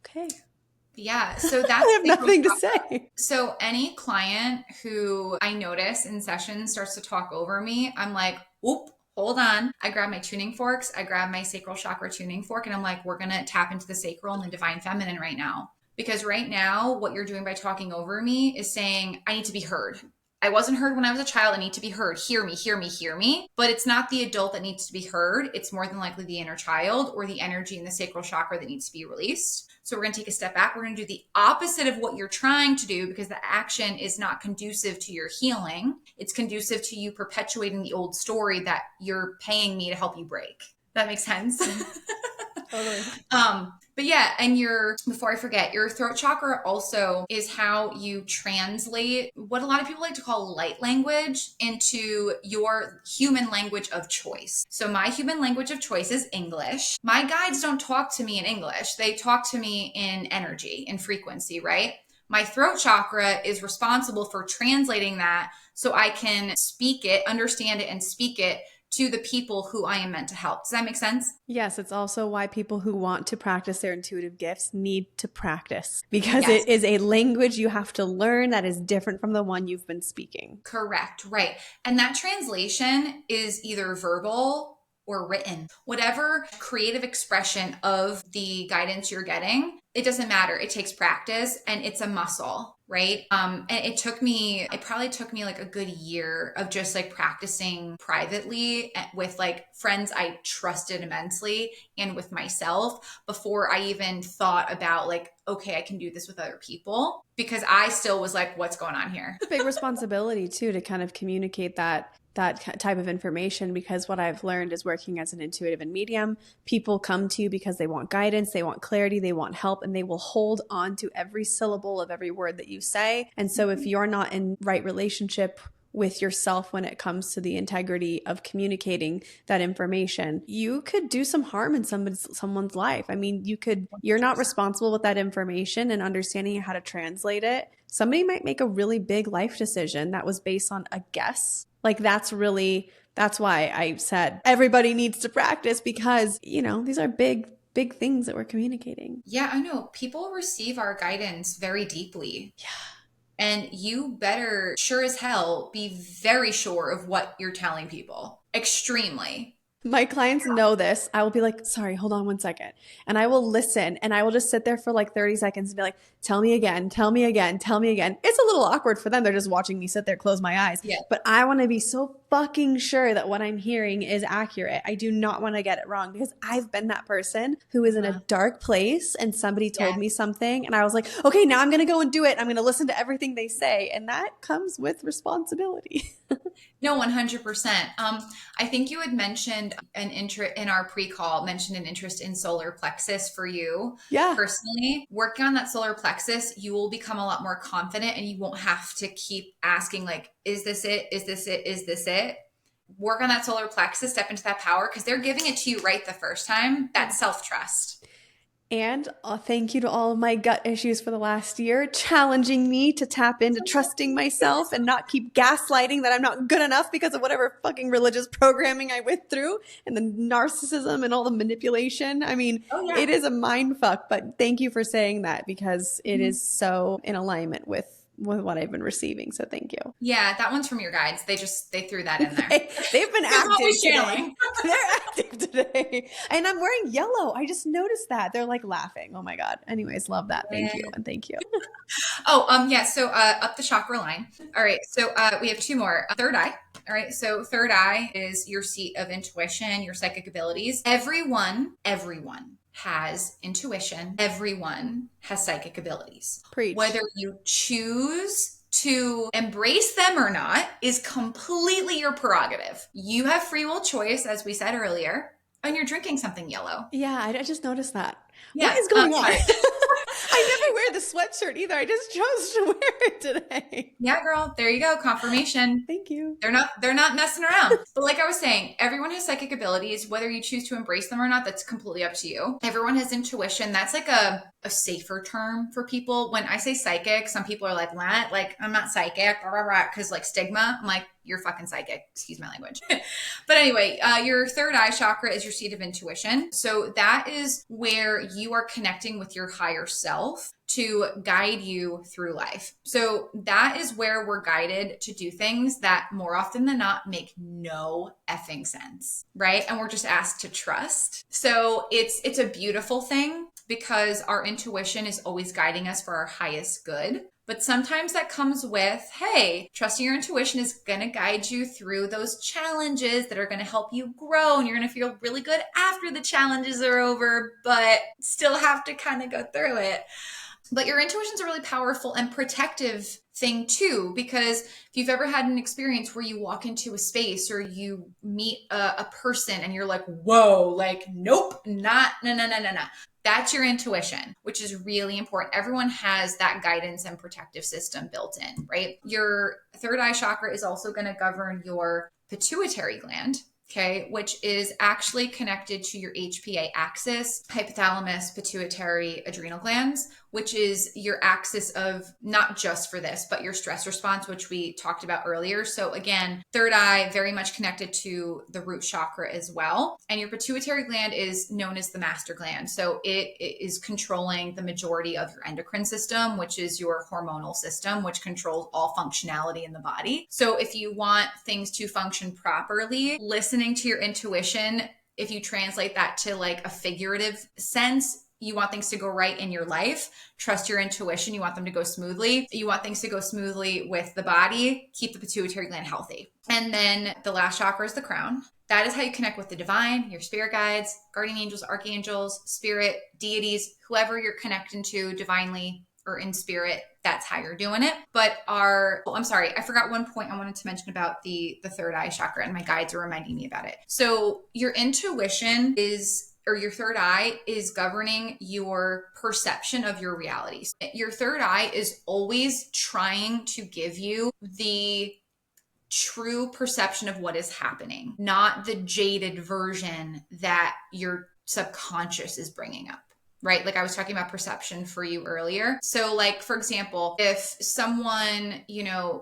okay. Yeah. So that's I have nothing to say. So any client who I notice in sessions starts to talk over me, I'm like, whoop, hold on. I grab my tuning forks. I grab my sacral chakra tuning fork, and I'm like, we're going to tap into the sacral and the divine feminine right now. Because right now, what you're doing by talking over me is saying, I need to be heard. I wasn't heard when I was a child. I need to be heard. Hear me, hear me, hear me. But it's not the adult that needs to be heard. It's more than likely the inner child or the energy in the sacral chakra that needs to be released. So we're going to take a step back. We're going to do the opposite of what you're trying to do, because the action is not conducive to your healing. It's conducive to you perpetuating the old story that you're paying me to help you break. That makes sense? Totally. But yeah, and before I forget, your throat chakra also is how you translate what a lot of people like to call light language into your human language of choice. So my human language of choice is English. My guides don't talk to me in English. They talk to me in energy and frequency, right? My throat chakra is responsible for translating that so I can speak it, understand it, and speak it to the people who I am meant to help. Does that make sense? Yes, it's also why people who want to practice their intuitive gifts need to practice, because Yes. it is a language you have to learn that is different from the one you've been speaking. Correct. Right. And that translation is either verbal or written. Whatever creative expression of the guidance you're getting, it doesn't matter. It takes practice and it's a muscle, right? And it probably took me like a good year of just like practicing privately with like friends I trusted immensely and with myself before I even thought about like, okay, I can do this with other people, because I still was like, what's going on here? It's a big responsibility too to kind of communicate that type of information, because what I've learned is working as an intuitive and medium, people come to you because they want guidance, they want clarity, they want help, and they will hold on to every syllable of every word that you say. And so if you're not in right relationship with yourself when it comes to the integrity of communicating that information, you could do some harm in someone's life. I mean, you're not responsible with that information and understanding how to translate it. Somebody might make a really big life decision that was based on a guess. Like that's why I said everybody needs to practice, because, these are big things that we're communicating. Yeah, I know. People receive our guidance very deeply. Yeah. And you better, sure as hell, be very sure of what you're telling people. Extremely. My clients know this. I will be like, sorry, hold on one second. And I will listen, and I will just sit there for like 30 seconds and be like, tell me again, tell me again, tell me again. It's a little awkward for them. They're just watching me sit there, close my eyes. Yeah. But I want to be so fucking sure that what I'm hearing is accurate. I do not want to get it wrong, because I've been that person who is in a dark place and somebody told me something and I was like, okay, now I'm going to go and do it. I'm going to listen to everything they say. And that comes with responsibility. No, 100%. I think you had mentioned an interest in our pre-call, mentioned an interest in solar plexus for you. Yeah. Personally, working on that solar plexus, you will become a lot more confident and you won't have to keep asking like, is this it? Is this it? Is this it? Work on that solar plexus, step into that power, because they're giving it to you right the first time. That's self-trust. And thank you to all of my gut issues for the last year, challenging me to tap into trusting myself and not keep gaslighting that I'm not good enough because of whatever fucking religious programming I went through and the narcissism and all the manipulation. I mean, It is a mind fuck, but thank you for saying that, because it is so in alignment with what I've been receiving. So thank you. Yeah, that one's from your guides. They threw that in there. They've been active today. They're active today. And I'm wearing yellow. I just noticed that. They're like laughing. Oh my God. Anyways, love that. Thank you. And thank you. Yeah. So up the chakra line. All right. So we have two more. Third eye. All right. So third eye is your seat of intuition, your psychic abilities. Everyone has intuition. Everyone has psychic abilities. Preach. Whether you choose to embrace them or not is completely your prerogative. You have free will choice, as we said earlier, and you're drinking something yellow. Yeah, I just noticed that. Yeah. What is going on? I never wear the sweatshirt either. I just chose to wear it today. Yeah, girl. There you go. Confirmation. Thank you. They're not messing around. But like I was saying, everyone has psychic abilities. Whether you choose to embrace them or not, that's completely up to you. Everyone has intuition. That's like a safer term for people. When I say psychic, some people are like, what? Like, I'm not psychic, because like stigma. I'm like, you're fucking psychic. Excuse my language. But anyway, your third eye chakra is your seat of intuition. So that is where you are connecting with your higher self to guide you through life. So that is where we're guided to do things that more often than not make no effing sense, right? And we're just asked to trust. So it's a beautiful thing, because our intuition is always guiding us for our highest good. But sometimes that comes with, hey, trusting your intuition is going to guide you through those challenges that are going to help you grow. And you're going to feel really good after the challenges are over, but still have to kind of go through it. But your intuition is a really powerful and protective thing too, because if you've ever had an experience where you walk into a space or you meet a person and you're like, whoa, like, nope, no. That's your intuition, which is really important. Everyone has that guidance and protective system built in, right? Your third eye chakra is also going to govern your pituitary gland. okay, which is actually connected to your HPA axis, hypothalamus, pituitary, adrenal glands, which is your axis of not just for this, but your stress response, which we talked about earlier. So again, third eye, very much connected to the root chakra as well. And your pituitary gland is known as the master gland. So it is controlling the majority of your endocrine system, which is your hormonal system, which controls all functionality in the body. So if you want things to function properly, listening to your intuition, if you translate that to like a figurative sense, you want things to go right in your life. Trust your intuition. You want them to go smoothly. You want things to go smoothly with the body. Keep the pituitary gland healthy. And then the last chakra is the crown. That is how you connect with the divine, your spirit guides, guardian angels, archangels, spirit, deities, whoever you're connecting to divinely or in spirit. That's how you're doing it. But I'm sorry, I forgot one point I wanted to mention about the third eye chakra, and my guides are reminding me about it. So your intuition or your third eye is governing your perception of your realities. Your third eye is always trying to give you the true perception of what is happening, not the jaded version that your subconscious is bringing up. Right? Like I was talking about perception for you earlier. So like, for example, if someone,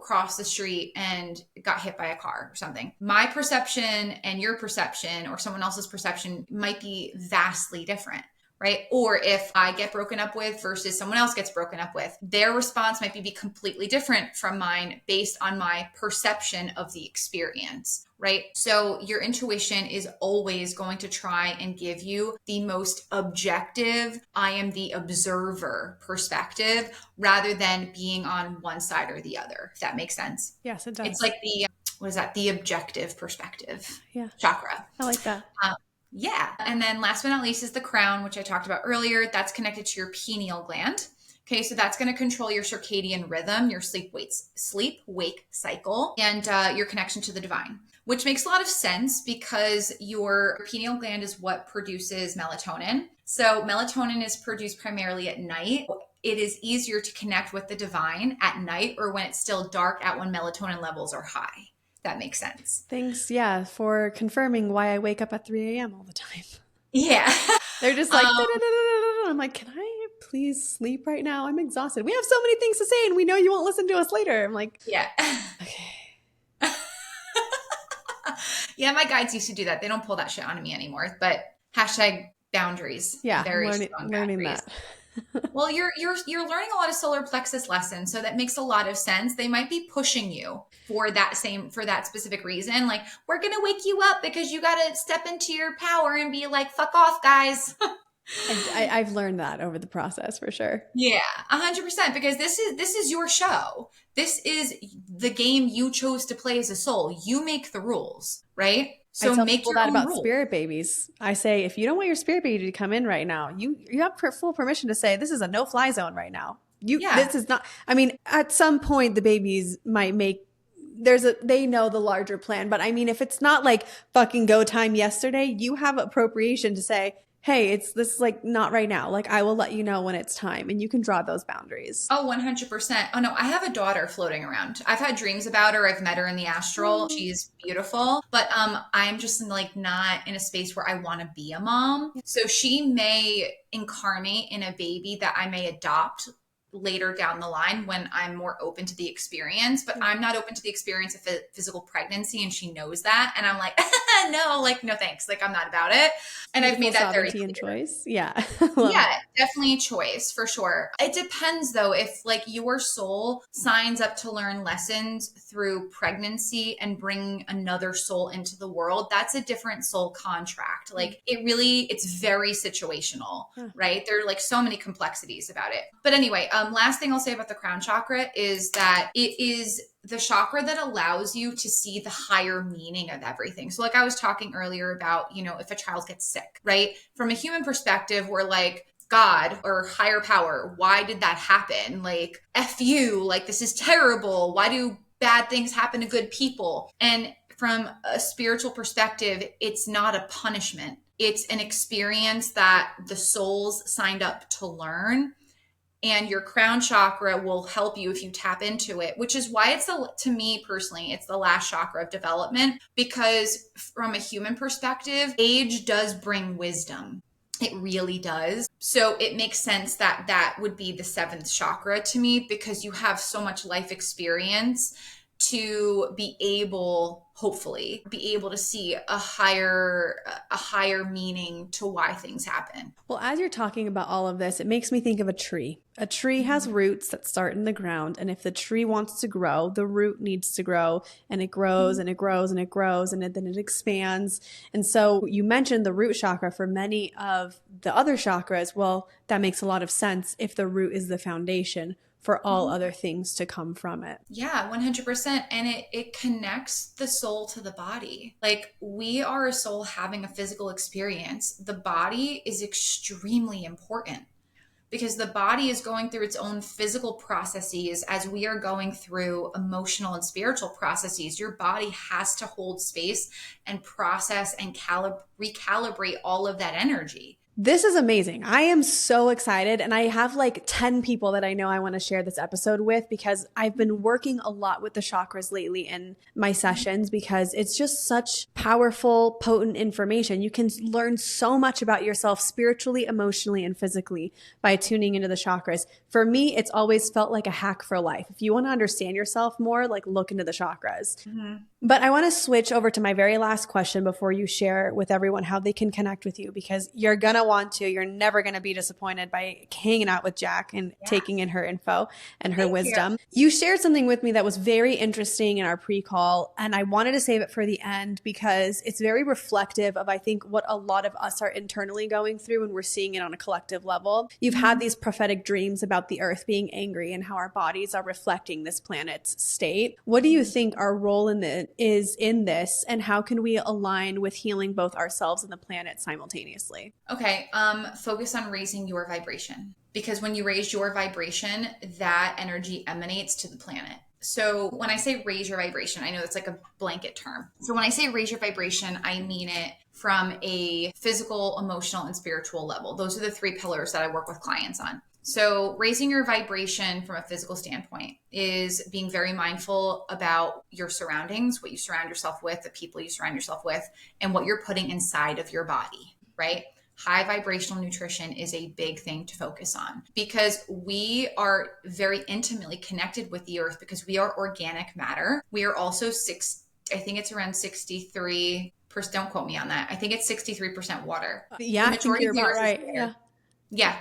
crossed the street and got hit by a car or something, my perception and your perception or someone else's perception might be vastly different. Right? Or if I get broken up with versus someone else gets broken up with, their response might be completely different from mine based on my perception of the experience. Right? So your intuition is always going to try and give you the most objective, I am the observer perspective rather than being on one side or the other, if that makes sense. Yes, it does. It's like the objective perspective chakra. I like that. Yeah. And then last but not least is the crown, which I talked about earlier. That's connected to your pineal gland. Okay, so that's going to control your circadian rhythm, your sleep-wake cycle, and your connection to the divine, which makes a lot of sense because your pineal gland is what produces melatonin. So melatonin is produced primarily at night. It is easier to connect with the divine at night or when it's still dark out when melatonin levels are high. That makes sense. Thanks, for confirming why I wake up at 3 a.m. all the time. Yeah. They're just like, I'm like, can I please sleep right now? I'm exhausted. We have so many things to say and we know you won't listen to us later. I'm like, yeah. Okay. Yeah, my guides used to do that. They don't pull that shit on me anymore, but #boundaries. Yeah, very learning that. Well, you're learning a lot of solar plexus lessons, so that makes a lot of sense. They might be pushing you for that specific reason. Like, we're gonna wake you up because you gotta step into your power and be like, fuck off, guys. I've learned that over the process for sure. Yeah, 100%. Because this is your show. This is the game you chose to play as a soul. You make the rules, right? So I tell make people your that own about rules. spirit babies. I say, if you don't want your spirit baby to come in right now, you have full permission to say, this is a no-fly zone right now. This is not, I mean, at some point the babies might make, they know the larger plan. But I mean, if it's not like fucking go time yesterday, you have appropriation to say, hey, this is like not right now. Like, I will let you know when it's time, and you can draw those boundaries. Oh, 100%. Oh no, I have a daughter floating around. I've had dreams about her. I've met her in the astral. She's beautiful, but I'm just like not in a space where I want to be a mom. So she may incarnate in a baby that I may adopt later down the line when I'm more open to the experience, but I'm not open to the experience of physical pregnancy, and she knows that. And I'm like, no thanks. Like, I'm not about it. And I've made that very clear. And choice. Yeah. Yeah, definitely a choice for sure. It depends though, if like your soul signs up to learn lessons through pregnancy and bring another soul into the world, that's a different soul contract. Like it's very situational, right? There are like so many complexities about it. But anyway, last thing I'll say about the crown chakra is that it is the chakra that allows you to see the higher meaning of everything. So like I was talking earlier about, if a child gets sick, right? From a human perspective, we're like, God or higher power, why did that happen? Like, F you, like, this is terrible. Why do bad things happen to good people? And from a spiritual perspective, it's not a punishment. It's an experience that the souls signed up to learn. And your crown chakra will help you if you tap into it, which is why to me personally, it's the last chakra of development, because from a human perspective, age does bring wisdom. It really does. So it makes sense that that would be the seventh chakra to me, because you have so much life experience to be able, hopefully, be able to see a higher meaning to why things happen. Well, as you're talking about all of this, it makes me think of a tree. A tree has roots that start in the ground, and if the tree wants to grow, the root needs to grow, and it grows and it grows and it grows, and then it expands. And so you mentioned the root chakra for many of the other chakras. Well, that makes a lot of sense if the root is the foundation for all other things to come from it. Yeah, 100%. And it connects the soul to the body. Like, we are a soul having a physical experience. The body is extremely important, because the body is going through its own physical processes as we are going through emotional and spiritual processes. Your body has to hold space and process and recalibrate all of that energy. This is amazing. I am so excited. And I have like 10 people that I know I want to share this episode with, because I've been working a lot with the chakras lately in my sessions, because it's just such powerful, potent information. You can learn so much about yourself spiritually, emotionally, and physically by tuning into the chakras. For me, it's always felt like a hack for life. If you want to understand yourself more, like, look into the chakras. But I want to switch over to my very last question before you share with everyone how they can connect with you, because you're going to want to. You're never going to be disappointed by hanging out with Jack and taking in her info and her wisdom. You shared something with me that was very interesting in our pre-call, and I wanted to save it for the end because it's very reflective of, I think, what a lot of us are internally going through, and we're seeing it on a collective level. You've had these prophetic dreams about the earth being angry and how our bodies are reflecting this planet's state. What do you think our role in this, and how can we align with healing both ourselves and the planet simultaneously? Okay, focus on raising your vibration, because when you raise your vibration, that energy emanates to the planet. So when I say raise your vibration, I know it's like a blanket term. So when I say raise your vibration, I mean it from a physical, emotional, and spiritual level. Those are the three pillars that I work with clients on. So raising your vibration from a physical standpoint is being very mindful about your surroundings, what you surround yourself with, the people you surround yourself with, and what you're putting inside of your body, right? High vibrational nutrition is a big thing to focus on, because we are very intimately connected with the earth, because we are organic matter. We are also I think it's around 63%. Don't quote me on that. I think it's 63% water. Yeah, I think you're about right. Yeah.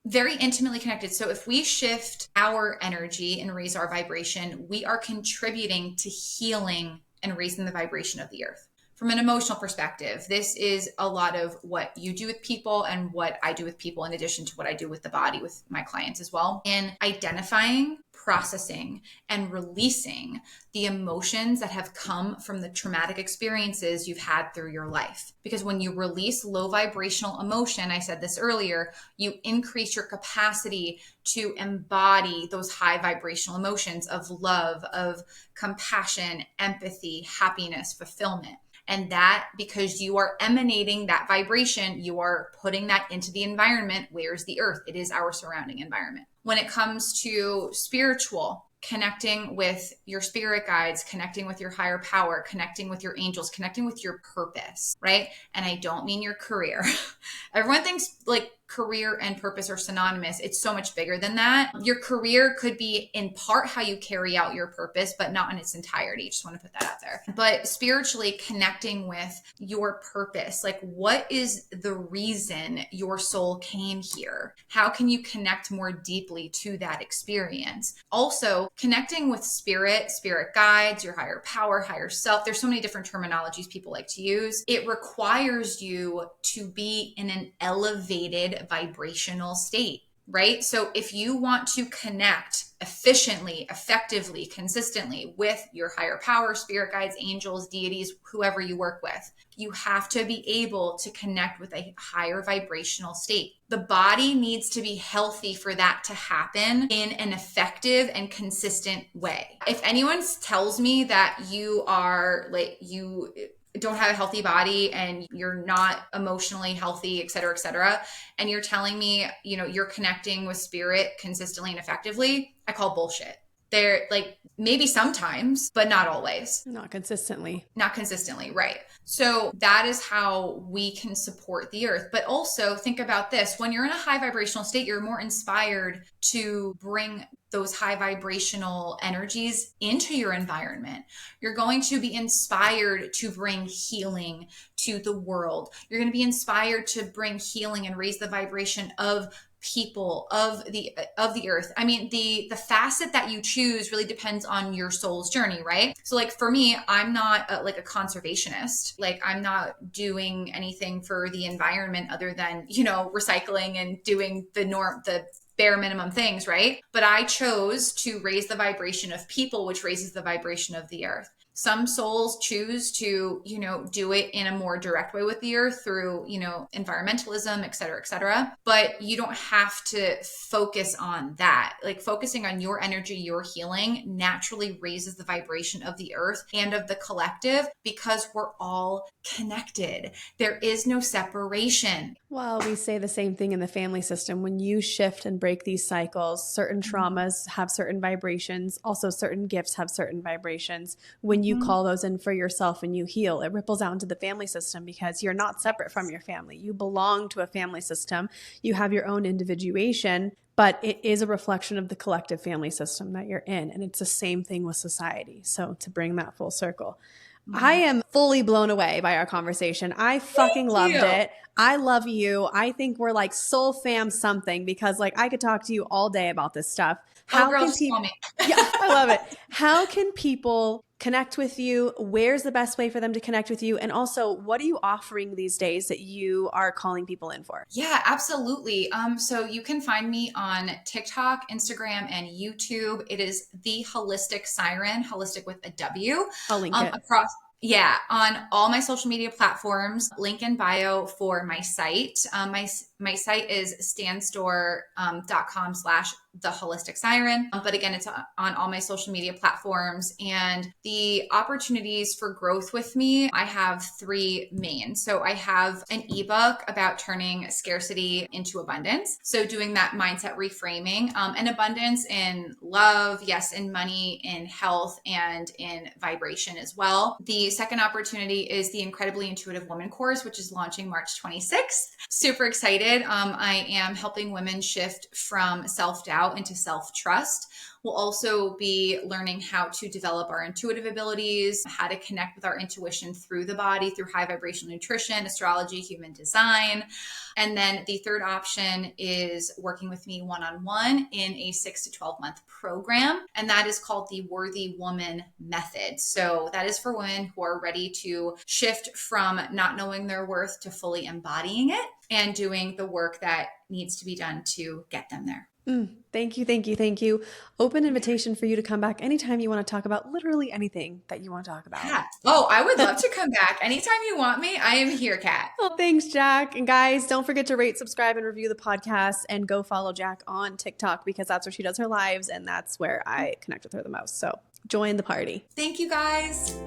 Very intimately connected. So if we shift our energy and raise our vibration, we are contributing to healing and raising the vibration of the earth. From an emotional perspective, this is a lot of what you do with people and what I do with people, in addition to what I do with the body with my clients as well. And identifying, processing, and releasing the emotions that have come from the traumatic experiences you've had through your life. Because when you release low vibrational emotion, I said this earlier, you increase your capacity to embody those high vibrational emotions of love, of compassion, empathy, happiness, fulfillment. And that, because you are emanating that vibration, you are putting that into the environment. Where's the earth? It is our surrounding environment. When it comes to spiritual, connecting with your spirit guides, connecting with your higher power, connecting with your angels, connecting with your purpose, right? And I don't mean your career. Everyone thinks like career and purpose are synonymous. It's so much bigger than that. Your career could be in part how you carry out your purpose, but not in its entirety. Just want to put that out there. But spiritually connecting with your purpose, like, what is the reason your soul came here? How can you connect more deeply to that experience? Also, connecting with spirit guides, your higher power, higher self. There's so many different terminologies people like to use. It requires you to be in an elevated vibrational state, right? So if you want to connect efficiently, effectively, consistently with your higher power, spirit guides, angels, deities, whoever you work with, you have to be able to connect with a higher vibrational state. The body needs to be healthy for that to happen in an effective and consistent way. If anyone tells me that you are like, you don't have a healthy body and you're not emotionally healthy, et cetera, and you're telling me, you're connecting with spirit consistently and effectively, I call bullshit. They're like, maybe sometimes, but not always. Not consistently. Not consistently, right. So that is how we can support the earth. But also think about this. When you're in a high vibrational state, you're more inspired to bring those high vibrational energies into your environment. You're going to be inspired to bring healing to the world. You're going to be inspired to bring healing and raise the vibration of people, of the earth. I mean, the facet that you choose really depends on your soul's journey, right? So like for me, I'm not like a conservationist. Like I'm not doing anything for the environment other than, recycling and doing the bare minimum things, right? But I chose to raise the vibration of people, which raises the vibration of the earth. Some souls choose to, do it in a more direct way with the earth through, environmentalism, et cetera. But you don't have to focus on that. Like focusing on your energy, your healing naturally raises the vibration of the earth and of the collective because we're all connected. There is no separation. Well, we say the same thing in the family system. When you shift and break these cycles, certain traumas have certain vibrations. Also, certain gifts have certain vibrations. When you call those in for yourself and you heal, it ripples out into the family system because you're not separate from your family. You belong to a family system. You have your own individuation, but it is a reflection of the collective family system that you're in. And it's the same thing with society. So to bring that full circle. I am fully blown away by our conversation. I fucking loved it. I love you. I think we're like soul fam something because like I could talk to you all day about this stuff. How can people? Yeah, I love it. How can people connect with you? Where's the best way for them to connect with you? And also, what are you offering these days that you are calling people in for? Yeah, absolutely. So you can find me on TikTok, Instagram, and YouTube. It is The Holistic Siren, holistic with a W. I'll link it. On all my social media platforms, link in bio for my site. My site is stanstore.com/the holistic siren. But again, it's on all my social media platforms. And the opportunities for growth with me, I have three main. So I have an ebook about turning scarcity into abundance. So doing that mindset reframing, and abundance in love, yes, in money, in health, and in vibration as well. The second opportunity is the Incredibly Intuitive Woman course, which is launching March 26th. Super excited. I am helping women shift from self-doubt into self-trust. We'll also be learning how to develop our intuitive abilities, how to connect with our intuition through the body, through high vibrational nutrition, astrology, human design. And then the third option is working with me one-on-one in a 6 to 12 month program. And that is called the Worthy Woman Method. So that is for women who are ready to shift from not knowing their worth to fully embodying it and doing the work that needs to be done to get them there. Thank you. Open invitation for you to come back anytime you want to talk about literally anything that you want to talk about. Yeah. Oh, I would love to come back. Anytime you want me, I am here, Kat. Oh, thanks, Jack. And guys, don't forget to rate, subscribe, and review the podcast and go follow Jack on TikTok because that's where she does her lives and that's where I connect with her the most. So join the party. Thank you, guys.